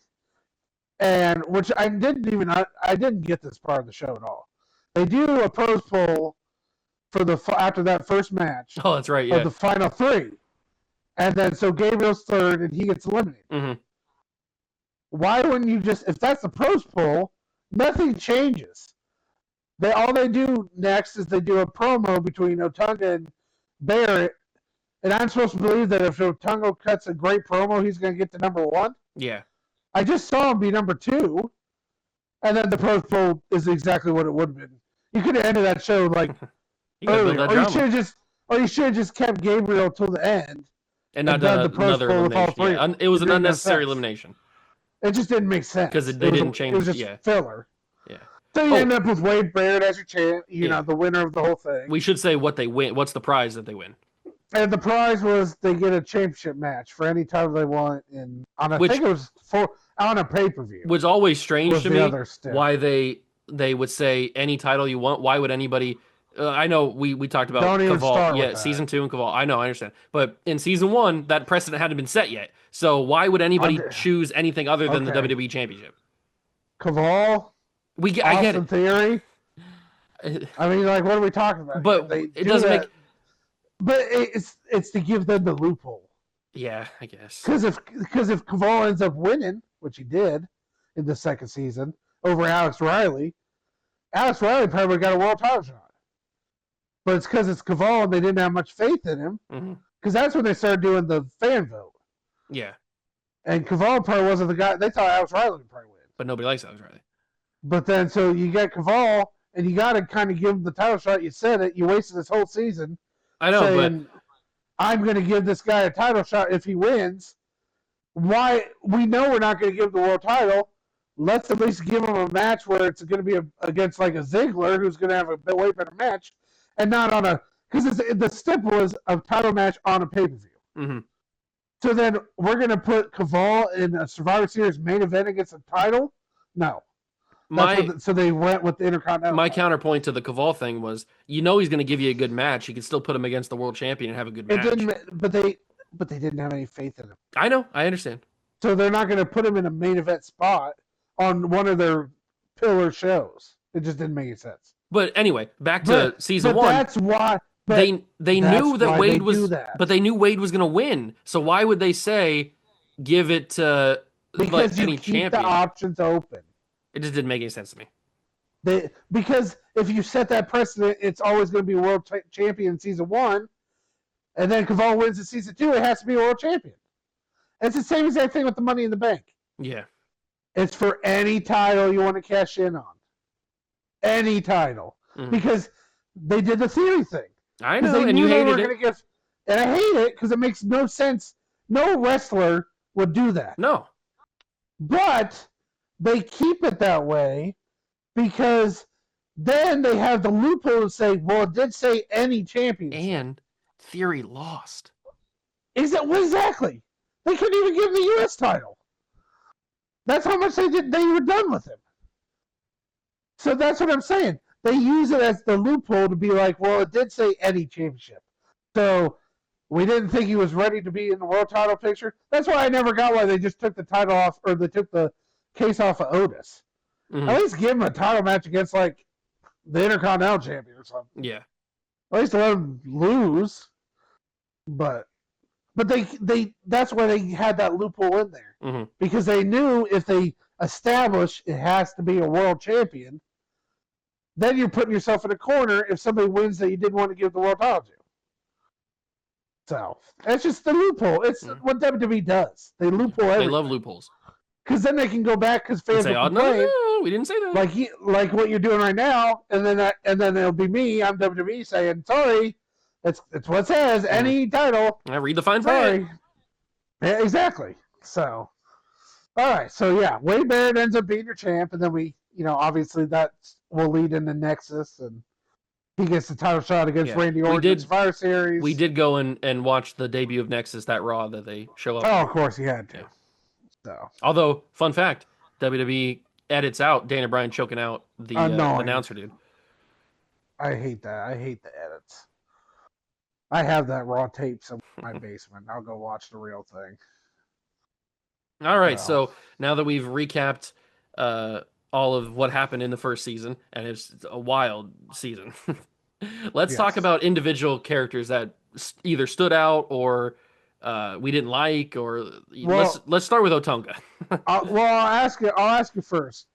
and which I didn't get this part of the show at all. They do a pros poll for after that first match. Oh, that's right. Yeah. Of the final three, and then so Gabriel's third, and he gets eliminated. Mm-hmm. Why wouldn't you just, if that's the pros poll, nothing changes. All they do next is they do a promo between Otunga and Barrett, and I'm supposed to believe that if Otunga cuts a great promo, he's going to get to number one. Yeah. I just saw him be number two, and then the pros poll is exactly what it would have been. You could have ended that show like earlier, or you should have just kept Gabriel till the end and not done another elimination. Yeah. It was an unnecessary elimination. It just didn't make sense because they didn't change. It was just filler. Yeah. So you end up with Wade Barrett as your champ. You know, the winner of the whole thing. We should say what they win. What's the prize that they win? And the prize was they get a championship match for any title they want I think it was on a pay-per-view. Which always strange to me why they would say any title you want. Why would anybody? I know we talked about Caval. Yeah, season 2 and Caval. I know, I understand. But in season 1, that precedent hadn't been set yet. So why would anybody choose anything other than the WWE Championship? Caval. I get it. Theory. I mean, like, what are we talking about? But it doesn't make. But it's to give them the loophole. Yeah, I guess. Because if Caval ends up winning, which he did in the second season over Alex Riley probably got a world title shot. But it's because it's Caval and they didn't have much faith in him. Because that's when they started doing the fan vote. Yeah. And Caval probably wasn't the guy. They thought Alex Riley would probably win. But nobody likes Alex Riley. But then, so you got Caval, and you got to kind of give him the title shot. You said it. You wasted this whole season. I know, saying, I'm going to give this guy a title shot if he wins. Why? We know we're not going to give the world title. Let's at least give him a match where it's going to be against like a Ziggler, who's going to have a way better match, and not on because the stip was a title match on a pay-per-view. So then we're going to put Caval in a Survivor Series main event against a title? No. So they went with the Intercontinental. My counterpoint to the Caval thing was, he's going to give you a good match. You can still put him against the world champion and have a good match. But they didn't have any faith in him. I know. I understand. So they're not going to put him in a main event spot on one of their pillar shows. It just didn't make any sense. But anyway, back to season 1. That's why they knew that Wade was, but they knew Wade was going to win. So why would they say give it to any champion? The options open. It just didn't make any sense to me. Because if you set that precedent, it's always going to be world champion in season 1, and then Caval wins in season 2, it has to be a world champion. It's the same exact thing with the Money in the Bank. Yeah. It's for any title you want to cash in on. Any title. Because they did the theory thing. I know, and you hated it. And I hate it because it makes no sense. No wrestler would do that. No. But they keep it that way because then they have the loophole to say, well, it did say any champion. And Theory lost. Exactly. They couldn't even give him the U.S. title. That's how much they were done with him. So that's what I'm saying. They use it as the loophole to be like, well, it did say any championship. So we didn't think he was ready to be in the world title picture. That's why I never got why they just took the title off, or they took the case off of Otis. At least give him a title match against like the Intercontinental Champion or something. Yeah. At least let him lose. But they that's why they had that loophole in there. Because they knew if they establish it has to be a world champion, then you're putting yourself in a corner if somebody wins that you didn't want to give the world title to. So it's just the loophole. It's what WWE does. They loophole everything. They love loopholes. Because then they can go back because fans will complain. No, we didn't say that. Like what you're doing right now, and then it'll be me. I'm WWE saying sorry. It's what it says. Any title. I read the fine print. Sorry. Yeah, exactly. So, all right. So yeah, Wade Barrett ends up being your champ, and then we, obviously that will lead into Nexus, and he gets the title shot against Randy Orton in Survivor Series. We did go and watch the debut of Nexus, that Raw that they show up. Oh, of course you had to. Yeah. So. Although, fun fact, WWE edits out Daniel Bryan choking out the announcer dude. I hate that. I hate the edits. I have that Raw tape somewhere in my basement. I'll go watch the real thing. All right, so now that we've recapped all of what happened in the first season, and it's a wild season, let's talk about individual characters that either stood out or we didn't like, or let's start with Otunga. I'll ask you first.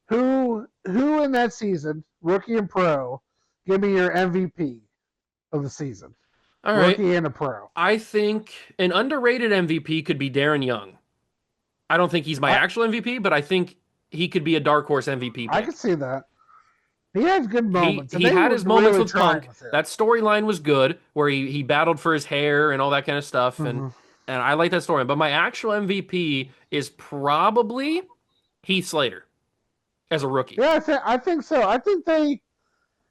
Who in that season, rookie and pro, give me your MVP of the season? All right, rookie and a pro. I think an underrated MVP could be Darren Young. I don't think he's my actual MVP, but I think he could be a dark horse MVP pick. I could see that. He has good moments. He had his moments with Punk. That storyline was good, where he battled for his hair and all that kind of stuff, and I like that story. But my actual MVP is probably Heath Slater as a rookie. Yeah, I think so. I think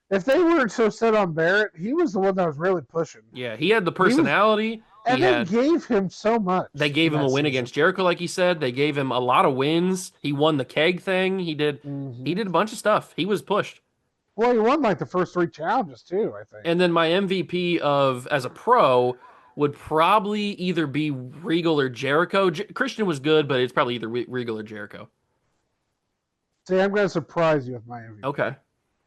if they weren't so set on Barrett, he was the one that was really pushing. Yeah, he had the personality. They gave him so much. They gave him a win against Jericho, like he said. They gave him a lot of wins. He won the keg thing. He did a bunch of stuff. He was pushed. Well, he won like the first 3 challenges too, I think. And then my MVP as a pro would probably either be Regal or Jericho. Christian was good, but it's probably either Regal or Jericho. See, I'm going to surprise you with my MVP. Okay.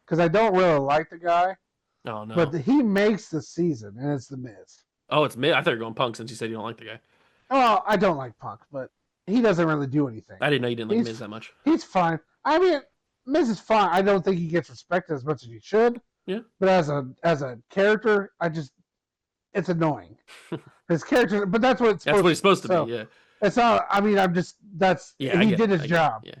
Because I don't really like the guy. Oh, no. But he makes the season, and it's The Miz. Oh, it's Miz. I thought you were going Punk since you said you don't like the guy. Oh, I don't like Punk, but he doesn't really do anything. I didn't know you didn't like Miz that much. He's fine. I mean, Miz is fine. I don't think he gets respected as much as he should. Yeah. But as a character, it's annoying. His character, but that's what he's supposed to be. Yeah. It's not. I mean, he did his job. Yeah.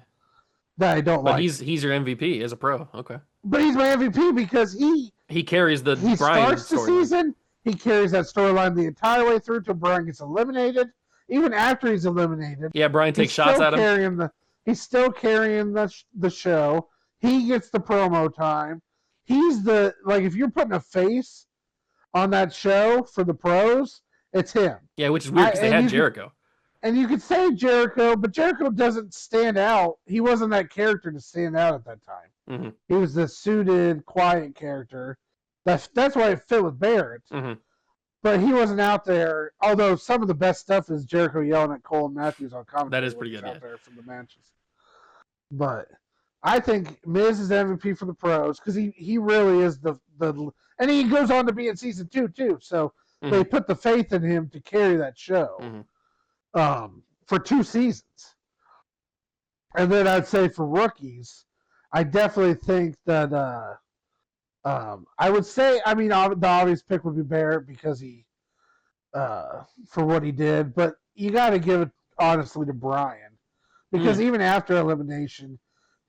That I don't like. But he's your MVP as a pro. Okay. But he's my MVP because he carries the He Bryan starts the season. He carries that storyline the entire way through till Bryan gets eliminated. Even after he's eliminated, yeah, Bryan takes shots at him. He's still carrying the show. He gets the promo time. He's if you're putting a face on that show for the pros, it's him. Yeah, which is weird because they had Jericho. And you could say Jericho, but Jericho doesn't stand out. He wasn't that character to stand out at that time. Mm-hmm. He was the suited, quiet character. That's why it fit with Barrett. Mm-hmm. But he wasn't out there. Although some of the best stuff is Jericho yelling at Cole and Matthews on commentary. That is pretty good. Out there from the matches. But I think Miz is MVP for the pros because he really is the and he goes on to be in season 2 too. So they put the faith in him to carry that show for 2 seasons. And then I'd say for rookies, I definitely think that I would say, I mean, the obvious pick would be Barrett because he for what he did, but you got to give it honestly to Bryan because even after elimination,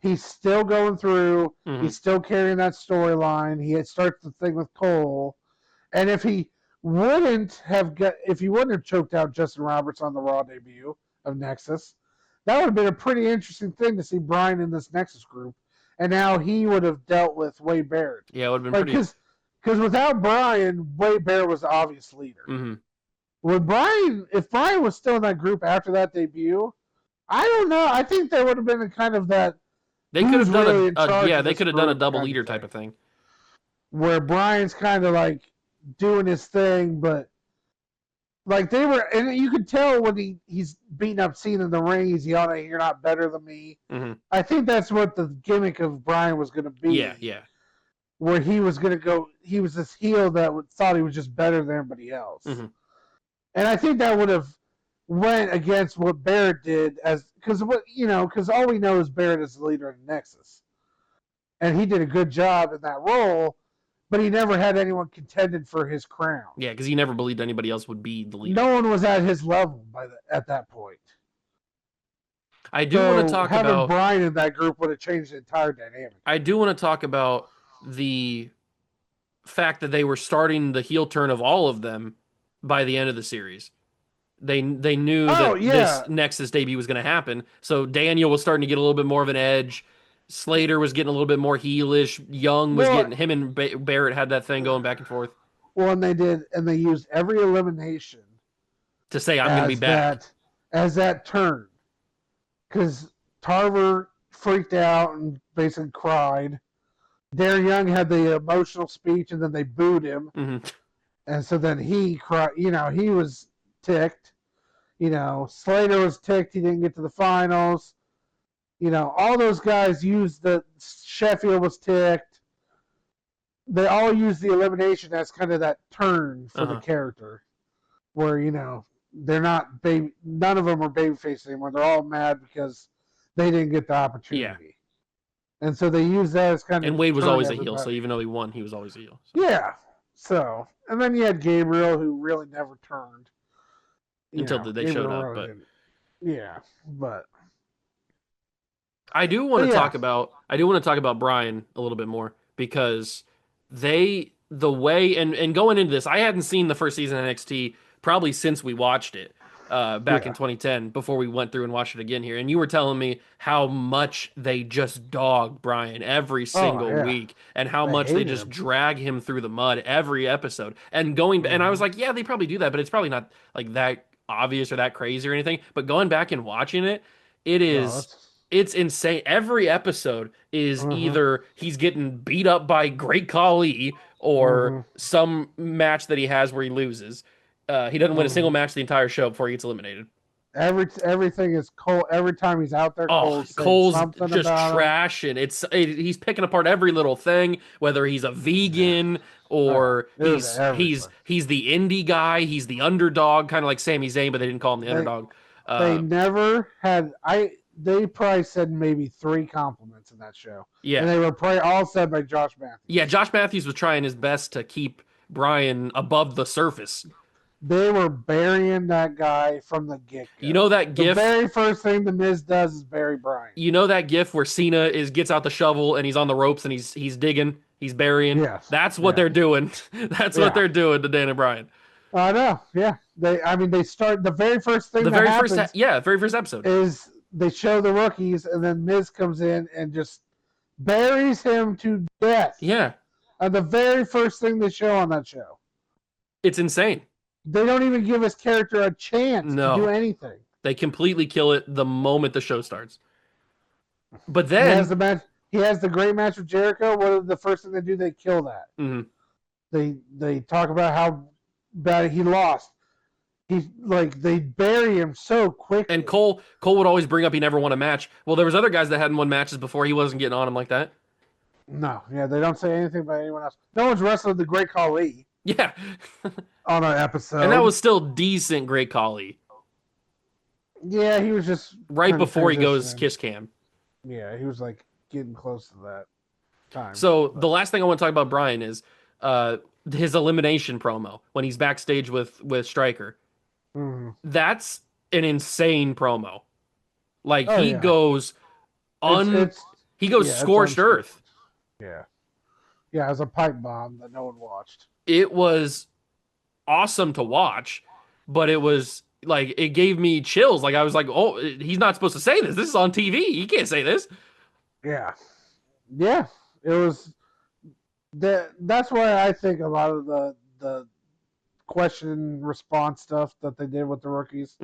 he's still going through. He's still carrying that storyline. He starts the thing with Cole, and if he wouldn't have choked out Justin Roberts on the Raw debut of Nexus, that would have been a pretty interesting thing to see Bryan in this Nexus group, and now he would have dealt with Wade Barrett. Yeah, it would have been pretty. Because without Bryan, Wade Barrett was the obvious leader. Mm-hmm. If Bryan was still in that group after that debut, I don't know. I think there would have been a kind of that. They could have done they could have done a double leader type of thing, where Bryan's kind of like doing his thing, but like they were, and you could tell when he's beating up Cena in the ring, he's yelling, "You're not better than me." Mm-hmm. I think that's what the gimmick of Bryan was going to be. Yeah. Where he was going to go, he was this heel that thought he was just better than everybody else. Mm-hmm. And I think that would have went against what Barrett did because all we know is Barrett is the leader of the Nexus, and he did a good job in that role, but he never had anyone contended for his crown. Yeah, because he never believed anybody else would be the leader. No one was at his level at that point. I do want to talk having about Brian in that group would have changed the entire dynamic. I do want to talk about the fact that they were starting the heel turn of all of them by the end of the series. They knew that this Nexus debut was going to happen. So Daniel was starting to get a little bit more of an edge. Slater was getting a little bit more heelish. Young was getting him and Barrett had that thing going back and forth. Well, and they used every elimination to say I'm going to be back as that turn, because Tarver freaked out and basically cried. Darren Young had the emotional speech, and then they booed him, and so then he cried. He was ticked. Slater was ticked. He didn't get to the finals. All those guys used Sheffield was ticked. They all used the elimination as kind of that turn for the character, where they're not none of them are babyface anymore. They're all mad because they didn't get the opportunity. Yeah. And so they use that as kind of. And Wade was always a heel, so even though he won, he was always a heel. So. Yeah. So, and then you had Gabriel, who really never turned until they showed up. But yeah, but I do want to talk about Brian a little bit more, because the way and going into this, I hadn't seen the first season of NXT probably since we watched it back in 2010, before we went through and watched it again here. And you were telling me how much they just dog Brian every single week, and how much they just drag him through the mud every episode. And and I was like, yeah, they probably do that, but it's probably not like that obvious or that crazy or anything. But going back and watching it, it's insane. Every episode is either he's getting beat up by Great Khali or some match that he has where he loses. He doesn't win a single match the entire show before he gets eliminated. Everything is Cole. Every time he's out there, Cole's just trashing. He's picking apart every little thing, whether he's a vegan or he's the indie guy, he's the underdog, kind of like Sami Zayn, but they didn't call him the underdog. They never had. They probably said maybe 3 compliments in that show. Yeah, and they were probably all said by Josh Matthews. Yeah, Josh Matthews was trying his best to keep Brian above the surface. They were burying that guy from the get-go. You know that gif? The very first thing The Miz does is bury Brian. You know that gif where Cena gets out the shovel and he's on the ropes and he's digging, he's burying? Yes. That's what they're doing. That's what they're doing to Dan and Brian. I know, yeah. They start, the very first thing very first episode. Is they show the rookies, and then Miz comes in and just buries him to death. Yeah. And the very first thing they show on that show. It's insane. They don't even give his character a chance to do anything. They completely kill it the moment the show starts. But then he has the great match with Jericho. What is the first thing they do? They kill that. Mm-hmm. They talk about how bad he lost. They bury him so quickly. And Cole would always bring up he never won a match. Well, there was other guys that hadn't won matches before. He wasn't getting on him like that. No, they don't say anything about anyone else. No one's wrestled the Great Khali. Yeah. On an episode. And that was still decent Great Khali. Yeah, he was just right before he goes kiss cam. Yeah, he was getting close to that time. So the last thing I want to talk about Brian is his elimination promo when he's backstage with Stryker. Mm-hmm. That's an insane promo. He goes scorched earth. Yeah. Yeah, it was a pipe bomb that no one watched. It was awesome to watch, but it was it gave me chills. I was like, oh, he's not supposed to say this. This is on TV. He can't say this. Yeah. Yeah. It was that's why I think a lot of the question and response stuff that they did with the rookies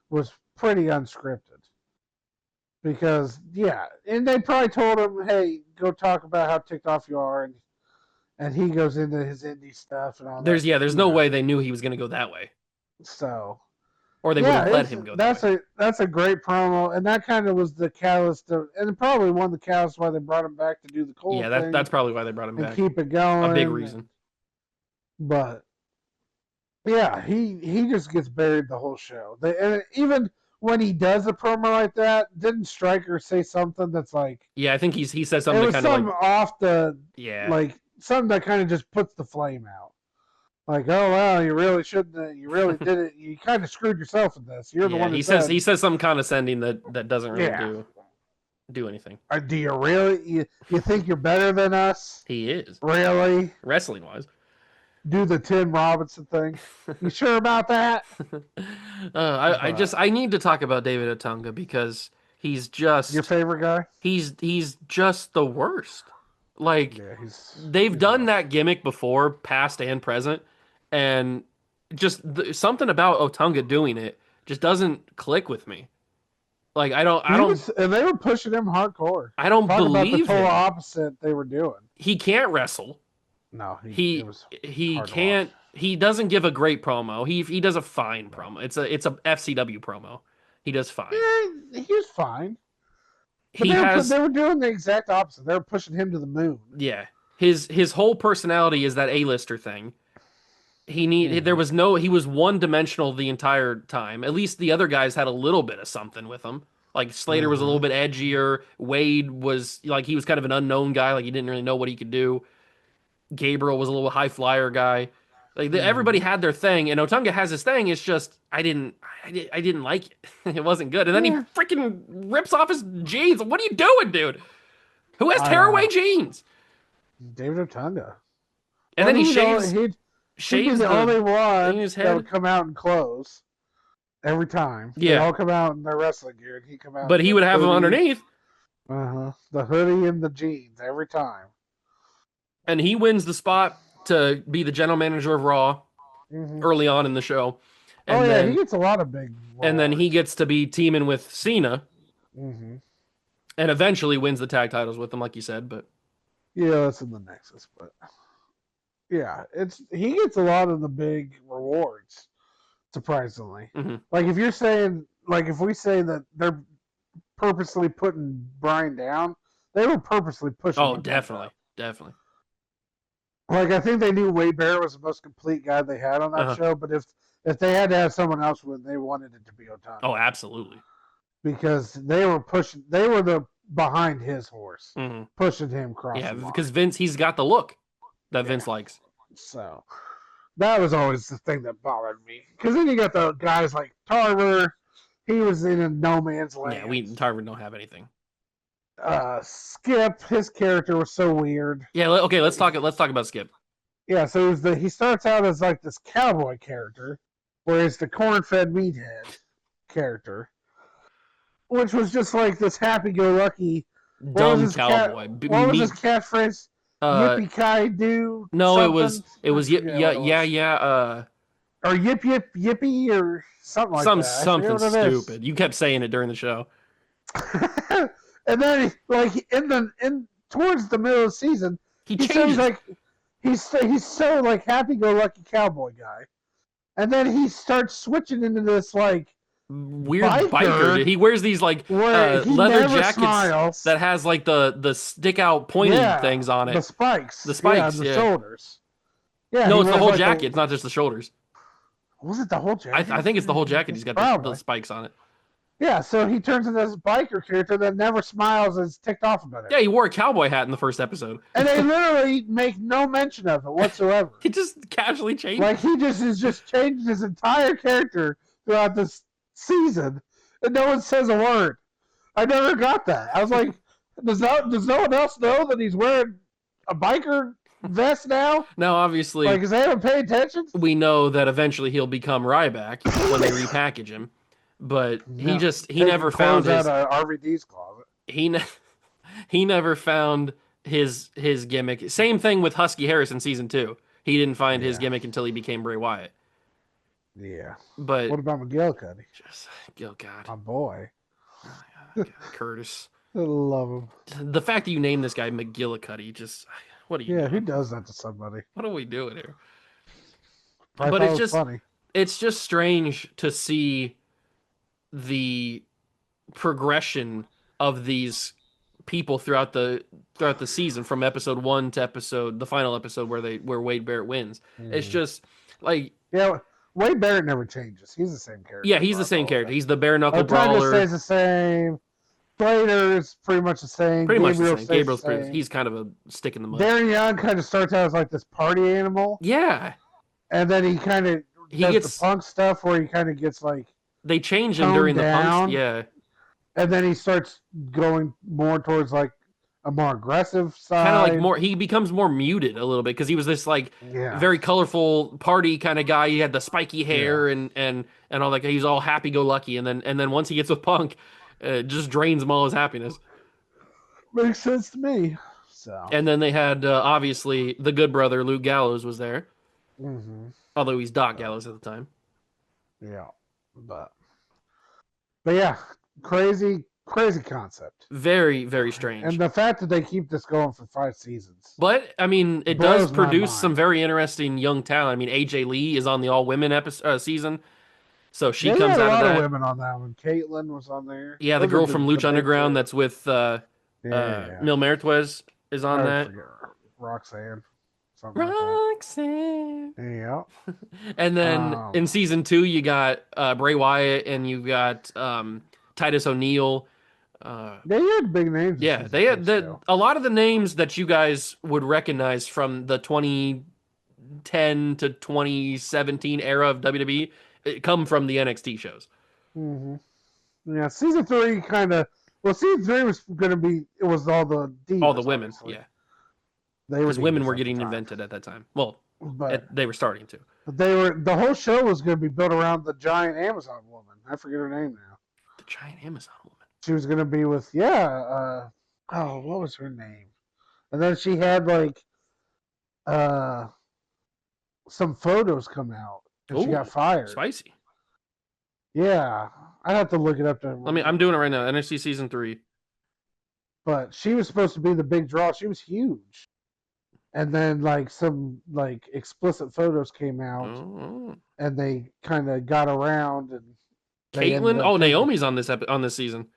was pretty unscripted. Because and they probably told him, hey, go talk about how ticked off you are, and he goes into his indie stuff and all that. There's no way they knew he was going to go that way. So, or they would have let him go that way. That's a great promo, and that kind of was the catalyst and probably one of the catalysts why they brought him back to do the Cole thing. That's probably why they brought him back. Keep it going. A big reason. But Yeah, he just gets buried the whole show. And even when he does a promo like that, didn't Stryker say something that's like, Yeah, I think he says it something was kind of like, something off the, yeah. like something that kind of just puts the flame out. Like, oh well, you really shouldn't. You really did it. You kind of screwed yourself in this. You're the Yeah, one he that says said. he says something condescending that doesn't really Yeah. do anything. Do you really? You think you're better than us? He is, Really? wrestling wise. Do the Tim Robinson thing? You sure about that? I need to talk about David Otunga because he's Your just favorite guy? he's just the worst. Like Yeah, they've he's done rough. that gimmick before, past and present, and just something about Otunga doing it just doesn't click with me. Like And they were pushing him hardcore. I don't Talk about the believe total him. opposite they were doing. He can't wrestle. No, it He was he hard to watch. can't. He doesn't give a great promo. He does a fine promo. It's a FCW promo. He does fine. Yeah, he was fine, but He has they were doing the exact opposite. They were pushing him to the moon. yeah. His whole personality is that A-lister thing. There was he was one dimensional the entire time. At least the other guys had a little bit of something with him. Like Slater was a little bit edgier. Wade was like he was kind of an unknown guy. Like he didn't really know what he could do. Gabriel was a little high flyer guy. Like everybody had their thing, and Otunga has his thing. It's just I didn't like it. It wasn't good. And then he freaking rips off his jeans. What are you doing, dude? Who has tearaway jeans? David Otunga. And then he shaves He'd be shaves the only thing one in his that head. would come out in clothes every time. Yeah. They all come out in their wrestling gear, and he'd come out. But he would have them underneath. The hoodie and the jeans every time. And he wins the spot to be the general manager of Raw early on in the show. And he gets a lot of big. And then he gets to be teaming with Cena. Mm-hmm. And eventually wins the tag titles with them, like you said. But yeah, that's in the Nexus. But yeah, he gets a lot of the big rewards. Surprisingly, like if you're saying, like if we say that they're purposely putting Brian down, they were purposely pushing. Oh, definitely. Like I think they knew Wade Barrett was the most complete guy they had on that show, but if they had to have someone else win, they wanted it to be Otunga. Oh, absolutely. Because they were the behind his horse, pushing him across. Yeah, because Vince, he's got the look that Vince likes. So that was always the thing that bothered me. Because then you got the guys like Tarver. He was in a no man's land. Yeah, Tarver don't have anything. Skip, his character was so weird. Yeah, okay, let's talk about Skip. Yeah, so he starts out as like this cowboy character, whereas the corn-fed meathead character, which was just like this happy-go-lucky dumb cowboy. What was his catchphrase? Yippee-ki-do? No, something? it was yeah. Or yip yip yippee or something like that. Something stupid. You kept saying it during the show. And then, like in towards the middle of the season, he changes. Like he's so like happy-go-lucky cowboy guy, and then he starts switching into this like weird biker. He wears these like leather jackets that has like the stick out pointy things on it. The spikes. The spikes. The shoulders. Yeah. No, it's the whole jacket. It's not just the shoulders. Was it the whole jacket? I think it's the whole jacket. He's got the spikes on it. Yeah, so he turns into this biker character that never smiles and is ticked off about it. Yeah, he wore a cowboy hat in the first episode. And they literally make no mention of it whatsoever. He just casually changed. Like he just changed his entire character throughout this season, and no one says a word. I never got that. I was like, does no one else know that he's wearing a biker vest now? No, obviously. Like, because they haven't paid attention? We know that eventually he'll become Ryback when they repackage him. But he never found his RVD's closet. He never found his gimmick. Same thing with Husky Harris in season 2. He didn't find his gimmick until he became Bray Wyatt. Yeah. But what about McGillicuddy? Oh God, my boy. Oh, God. Curtis. I love him. The fact that you named this guy McGillicuddy, just what are you? Yeah, who does that to somebody? What are we doing here? But it's just funny. It's just strange to see the progression of these people throughout the season from episode 1 to the final episode where Wade Barrett wins. It's just like Wade Barrett never changes. He's the same character. Yeah, he's the same character. He's the bare knuckle Tanya brawler. stays the same. Slater is pretty much the same. Pretty much the Gabriel same. stays Gabriel's the same. he's kind of a stick in the mud. Darren Young kind of starts out as like this party animal. Yeah. And then he kind of does the punk stuff where he kind of gets like they change him during the punks. Yeah. And then he starts going more towards like a more aggressive side. Kind of like more, he becomes more muted a little bit because he was this like very colorful party kind of guy. He had the spiky hair and all that. He's all happy go lucky, and then once he gets with Punk, it just drains him all his happiness. Makes sense to me. So. And then they had obviously the good brother Luke Gallows was there, although he's Doc Gallows at the time. Yeah, but yeah, crazy concept. Very, very strange. And the fact that they keep this going for 5 seasons. But I mean, it does produce some very interesting young talent. I mean, AJ Lee is on the all women season. So she comes out of that. There a lot of women on that one. Caitlyn was on there. Yeah, the girl from Lucha Underground that's with Mil Martwez is on that. Roxanne. Roxanne. Yeah. And then in season 2, you got Bray Wyatt and you got Titus O'Neil. They had big names. Yeah, they had a lot of the names that you guys would recognize from the 2010 to 2017 era of WWE come from the NXT shows. Yeah, season 3 kind of. Well, season 3 was going to be. It was all the divas, all the women. Obviously. Yeah, because women were getting invented at that time. Well, they were starting to. But the whole show was going to be built around the giant Amazon woman. I forget her name now. The giant Amazon woman. She was going to be with what was her name? And then she had like some photos come out, and she got fired. Spicy. Yeah, I'd have to look it up. I'm doing it right now. NXT season 3. But she was supposed to be the big draw. She was huge. And then like some like explicit photos came out, and they kind of got around. And Caitlyn, Naomi's on this season.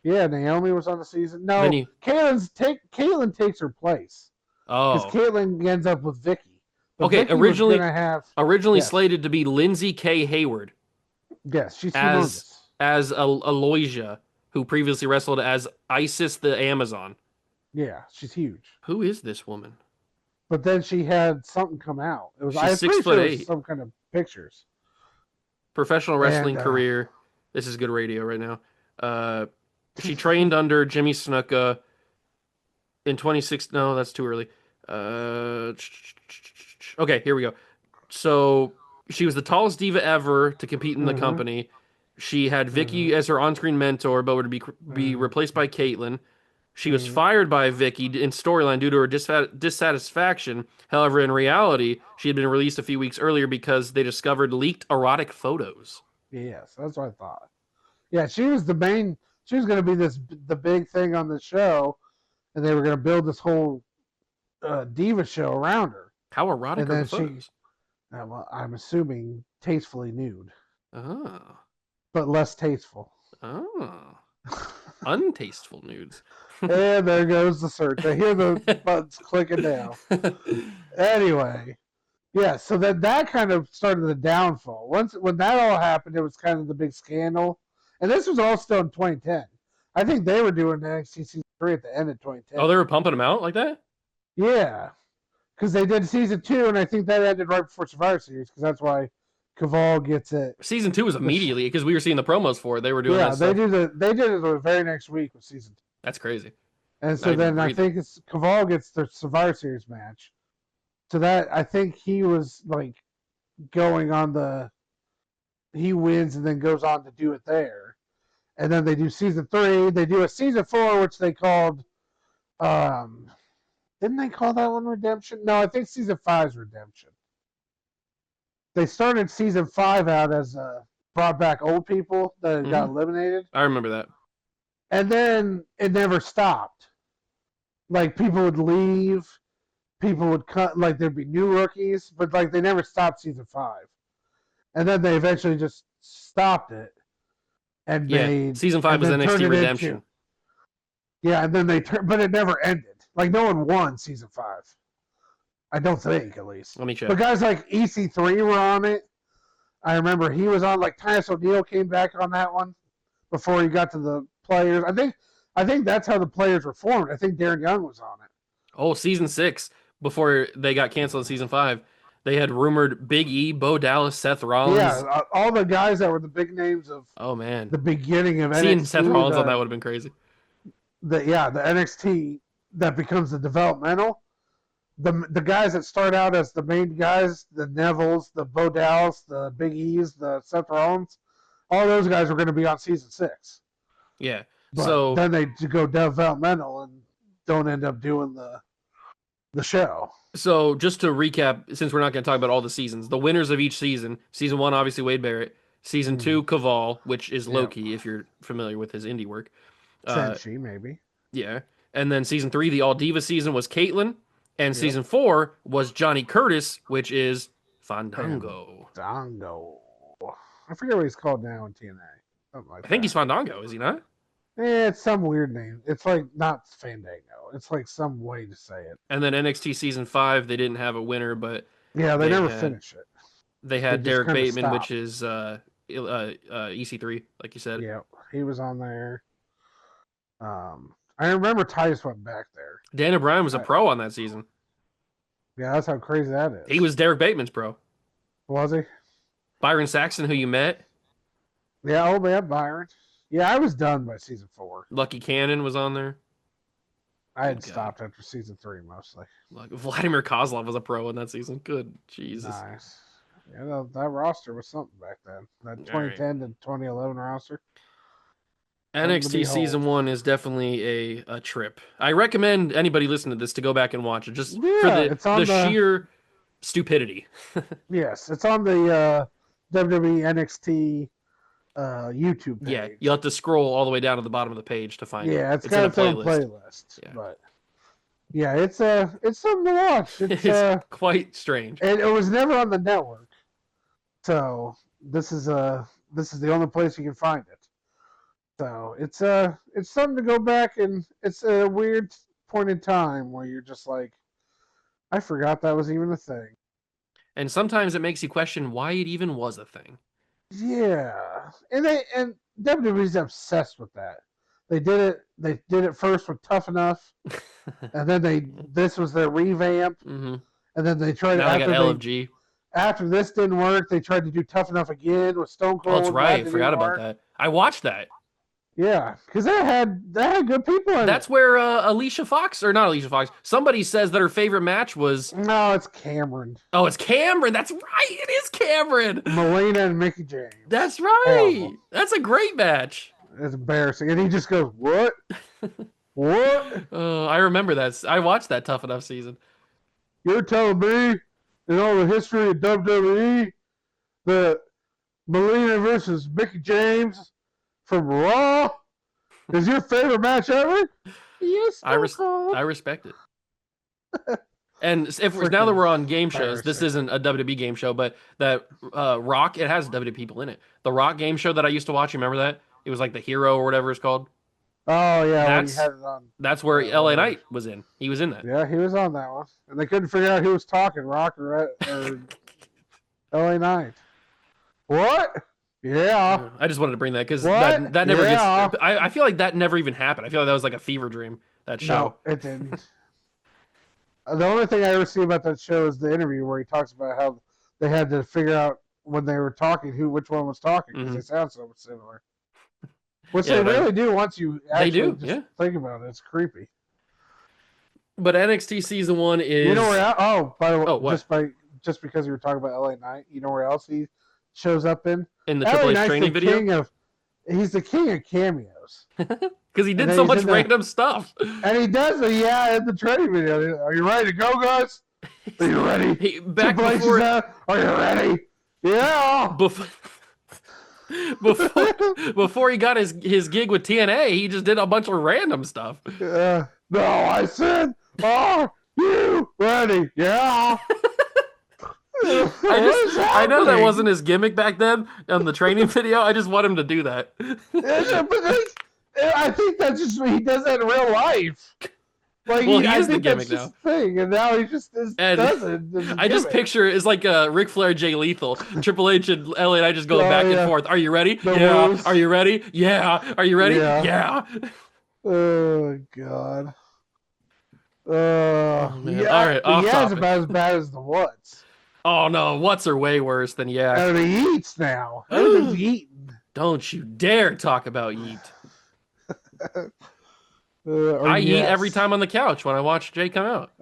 Yeah, Naomi was on the season. No, Caitlyn takes her place. Oh, because Caitlyn ends up with Vicky. Okay, Vicky originally slated to be Lindsay K. Hayward. Yes, she's humongous. As Aloysia, who previously wrestled as Isis the Amazon. Yeah, she's huge. Who is this woman? But then she had something come out. It was she's 6'8". Some kind of pictures. Professional wrestling career. This is good radio right now. She trained under Jimmy Snuka in 2016. No, that's too early. Okay, here we go. So she was the tallest diva ever to compete in the company. She had Vicky as her on-screen mentor, but would be replaced by Caitlyn. She was fired by Vicky in storyline due to her dissatisfaction. However, in reality, she had been released a few weeks earlier because they discovered leaked erotic photos. Yes, that's what I thought. Yeah, she was the main. She was going to be the big thing on the show, and they were going to build this whole diva show around her. How erotic are the photos? Well, I'm assuming tastefully nude. Oh. But less tasteful. Oh. Untasteful nudes. And there goes the search. I hear the buttons clicking down. Anyway, yeah. So that kind of started the downfall. When that all happened, it was kind of the big scandal. And this was all still in 2010. I think they were doing NXT season 3 at the end of 2010. Oh, they were pumping them out like that? Yeah, because they did season 2, and I think that ended right before Survivor Series, because that's why Caval gets it. Season 2 was immediately because we were seeing the promos for it. They were doing that they stuff. they did it the very next week with season 2. That's crazy. And so then I think Caval gets the Survivor Series match. So that I think he was like going on he wins and then goes on to do it there. And then they do season 3. They do a season 4, which they called didn't they call that one Redemption? No, I think season 5 is Redemption. They started season 5 out as brought back old people that got eliminated. I remember that. And then it never stopped. Like, people would leave, people would cut, like, there'd be new rookies, but, like, they never stopped season 5. And then they eventually just stopped it. And season 5 was NXT Redemption. And then but it never ended. Like, no one won season 5. I don't think, at least. Let me check. But guys like EC3 were on it. I remember he was on, like, Titus O'Neil came back on that one before he got to the players. I think that's how the players were formed. I think Darren Young was on it. Oh, season 6, before they got canceled in season 5, they had rumored Big E, Bo Dallas, Seth Rollins. Yeah, all the guys that were the big names of the beginning of Seeing NXT. Seth Rollins on that would have been crazy. The NXT that becomes the developmental. The guys that start out as the main guys, the Nevilles, the Bo Dallas, the Big E's, the Seth Rollins, all those guys were going to be on season 6. Yeah. But so then they go developmental and don't end up doing the show. So just to recap, since we're not going to talk about all the seasons, the winners of each season: season 1, obviously Wade Barrett; season 2, Kaval, which is Loki, if you're familiar with his indie work. Senshi, maybe. Yeah. And then season 3, the All Diva season, was Caitlyn. And season 4 was Johnny Curtis, which is Fandango. Fandango. I forget what he's called now in TNA. Something like I think he's Fandango, is he not? It's some weird name. It's like not Fandango. It's like some way to say it. And then NXT season 5, they didn't have a winner, but yeah, they never finished it. They had Derek Bateman, which is EC3, like you said. Yeah, he was on there. I remember Titus went back there. Dan O'Brien was a pro on that season. Yeah, that's how crazy that is. He was Derek Bateman's pro. Was he? Byron Saxton, who you met. Yeah, oh man, Byron. Yeah, I was done by season 4. Lucky Cannon was on there. I had stopped after season 3 mostly. Vladimir Kozlov was a pro in that season. Good Jesus. Nice. Yeah, that roster was something back then. That 2010 to 2011 roster. NXT season 1 is definitely a trip. I recommend anybody listening to this to go back and watch it, just for the sheer stupidity. Yes, it's on the WWE NXT YouTube page. Yeah, you'll have to scroll all the way down to the bottom of the page to find it. Yeah, it's got its own playlist. Yeah. But yeah, it's something to watch. It's quite strange. And it was never on the network, so this is the only place you can find it. So it's something to go back, and it's a weird point in time where you're just like, I forgot that was even a thing. And sometimes it makes you question why it even was a thing. Yeah, and WWE's obsessed with that. They did it first with Tough Enough, and then this was their revamp, and then they tried. Now they got LFG. After this didn't work, they tried to do Tough Enough again with Stone Cold. Oh, that's right. I forgot about that. I watched that. Yeah, because that had good people in it. That's where Alicia Fox, or not Alicia Fox, somebody says that her favorite match was... No, it's Cameron. Oh, it's Cameron. That's right. It is Cameron. Melina and Mickie James. That's right. That's a great match. It's embarrassing. And he just goes, what? What? I remember that. I watched that Tough Enough season. You're telling me in all the history of WWE that Melina versus Mickie James from Raw is your favorite match ever? Yes, I respect it. And now that we're on game shows, this isn't a WWE game show, but that Rock, it has WWE people in it. The Rock game show that I used to watch, you remember that? It was like The Hero or whatever it's called. Oh, yeah. That's where LA Knight was in. He was in that. Yeah, he was on that one. And they couldn't figure out who was talking, Rock or LA Knight. What? Yeah. I just wanted to bring that because that never gets... I feel like that never even happened. I feel like that was like a fever dream, that show. No, it didn't. The only thing I ever see about that show is the interview where he talks about how they had to figure out when they were talking which one was talking because they sound so similar. Which they really do once you actually think about it. It's creepy. But NXT season 1 is... You know where... by the way, just because you were talking about LA Knight, you know where else he shows up in? In the Triple H training video? He's the king of cameos. Because he did so much random stuff. And he does it, in the training video. Are you ready to go, guys? Are you ready? Are you ready? Yeah. Before he got his gig with TNA, he just did a bunch of random stuff. No, I said, are you ready? Yeah. I know that wasn't his gimmick back then on the training video. I just want him to do that. I think that's just he does that in real life. Like, Well, he I is the think that's gimmick just now. the thing, and now he just And does it. It's a I just gimmick. picture it's like Ric Flair, Jay Lethal, Triple H, and LA, and I just going Oh, back and yeah. forth. Are you ready? The Yeah. moves. Are you ready? Yeah. Are you ready? Yeah. Yeah. Oh God. Oh man. All right. The Off yeah is topic. about as bad as the what's. Oh no. What's are way worse than yeah. And he eats now. Everything's eaten. Don't you dare talk about Yeet. Or I eat every yes. time on the couch when I watch Jay come out.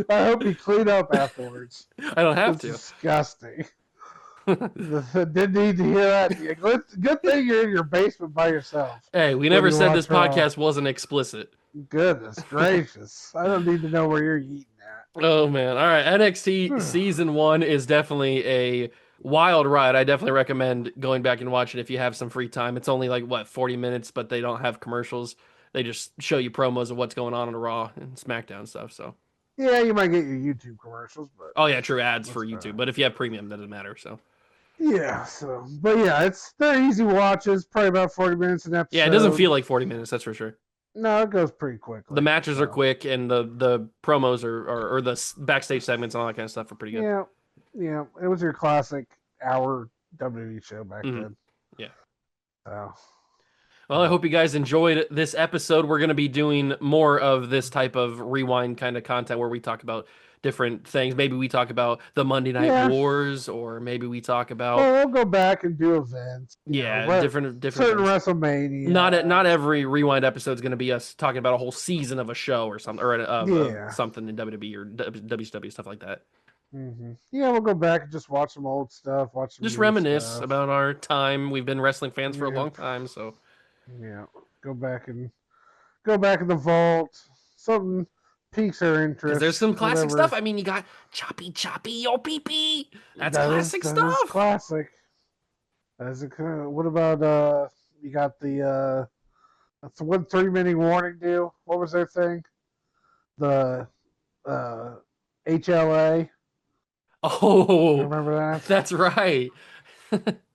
I hope you clean up afterwards. I don't have It's to. disgusting. Didn't need to hear that. Yeah, good thing you're in your basement by yourself. Hey, we when never you said watch this Raw. podcast wasn't explicit. Goodness gracious. I don't need to know where you're eating at. Oh man. All right. NXT season 1 is definitely a wild ride. I definitely recommend going back and watching it if you have some free time. It's only like what 40 minutes, but they don't have commercials. They just show you promos of what's going on Raw and SmackDown stuff. So, Yeah, you might get your YouTube commercials, but oh yeah, true ads for That's YouTube. But if you have premium, that doesn't matter. So, yeah. But yeah, they're easy watches. Probably about 40 minutes an episode. yeah, it doesn't feel like 40 minutes. That's for sure. No, it goes pretty quickly. The matches are quick, and the promos or the backstage segments and all that kind of stuff are pretty good. Yeah. It was your classic hour WWE show back then. Yeah. So. Well, I hope you guys enjoyed this episode. We're going to be doing more of this type of rewind kind of content where we talk about different things. Maybe we talk about the Monday Night Wars, or maybe we talk about. Well, we'll go back and do events. Different certain things. WrestleMania. Not every rewind episode is going to be us talking about a whole season of a show or something, or of something in WWE or WCW, stuff like that. Mm-hmm. Yeah, we'll go back and just watch some old stuff. Just reminisce about our time. We've been wrestling fans for a long time, so. Yeah, go back in the vault. Something piques our interest. Because there's some classic stuff. I mean, you got choppy, yo pee pee. That's classic stuff. That is classic. What about you got the that's one 3-minute warning deal. What was their thing? The HLA. Oh, remember that? That's right.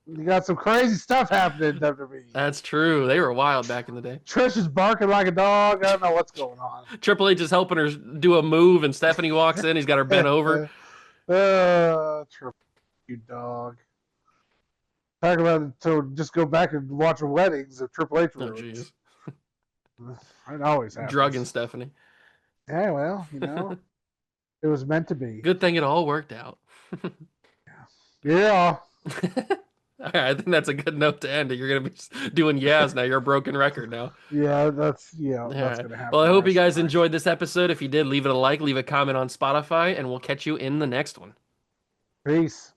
You got some crazy stuff happening in WWE. That's true. They were wild back in the day. Trish is barking like a dog. I don't know what's going on. Triple H is helping her do a move, and Stephanie walks in. He's got her bent over. Triple, you dog. Talk about it. So just go back and watch weddings of Triple H. Oh, jeez. It always happens. Drugging Stephanie. Yeah, well, it was meant to be. Good thing it all worked out. Yeah. All right, I think that's a good note to end it. You're gonna be doing yes now. You're a broken record now. Yeah, that's right. gonna happen. Well, I hope you guys enjoyed this episode. If you did, leave it a like, leave a comment on Spotify, and we'll catch you in the next one. Peace.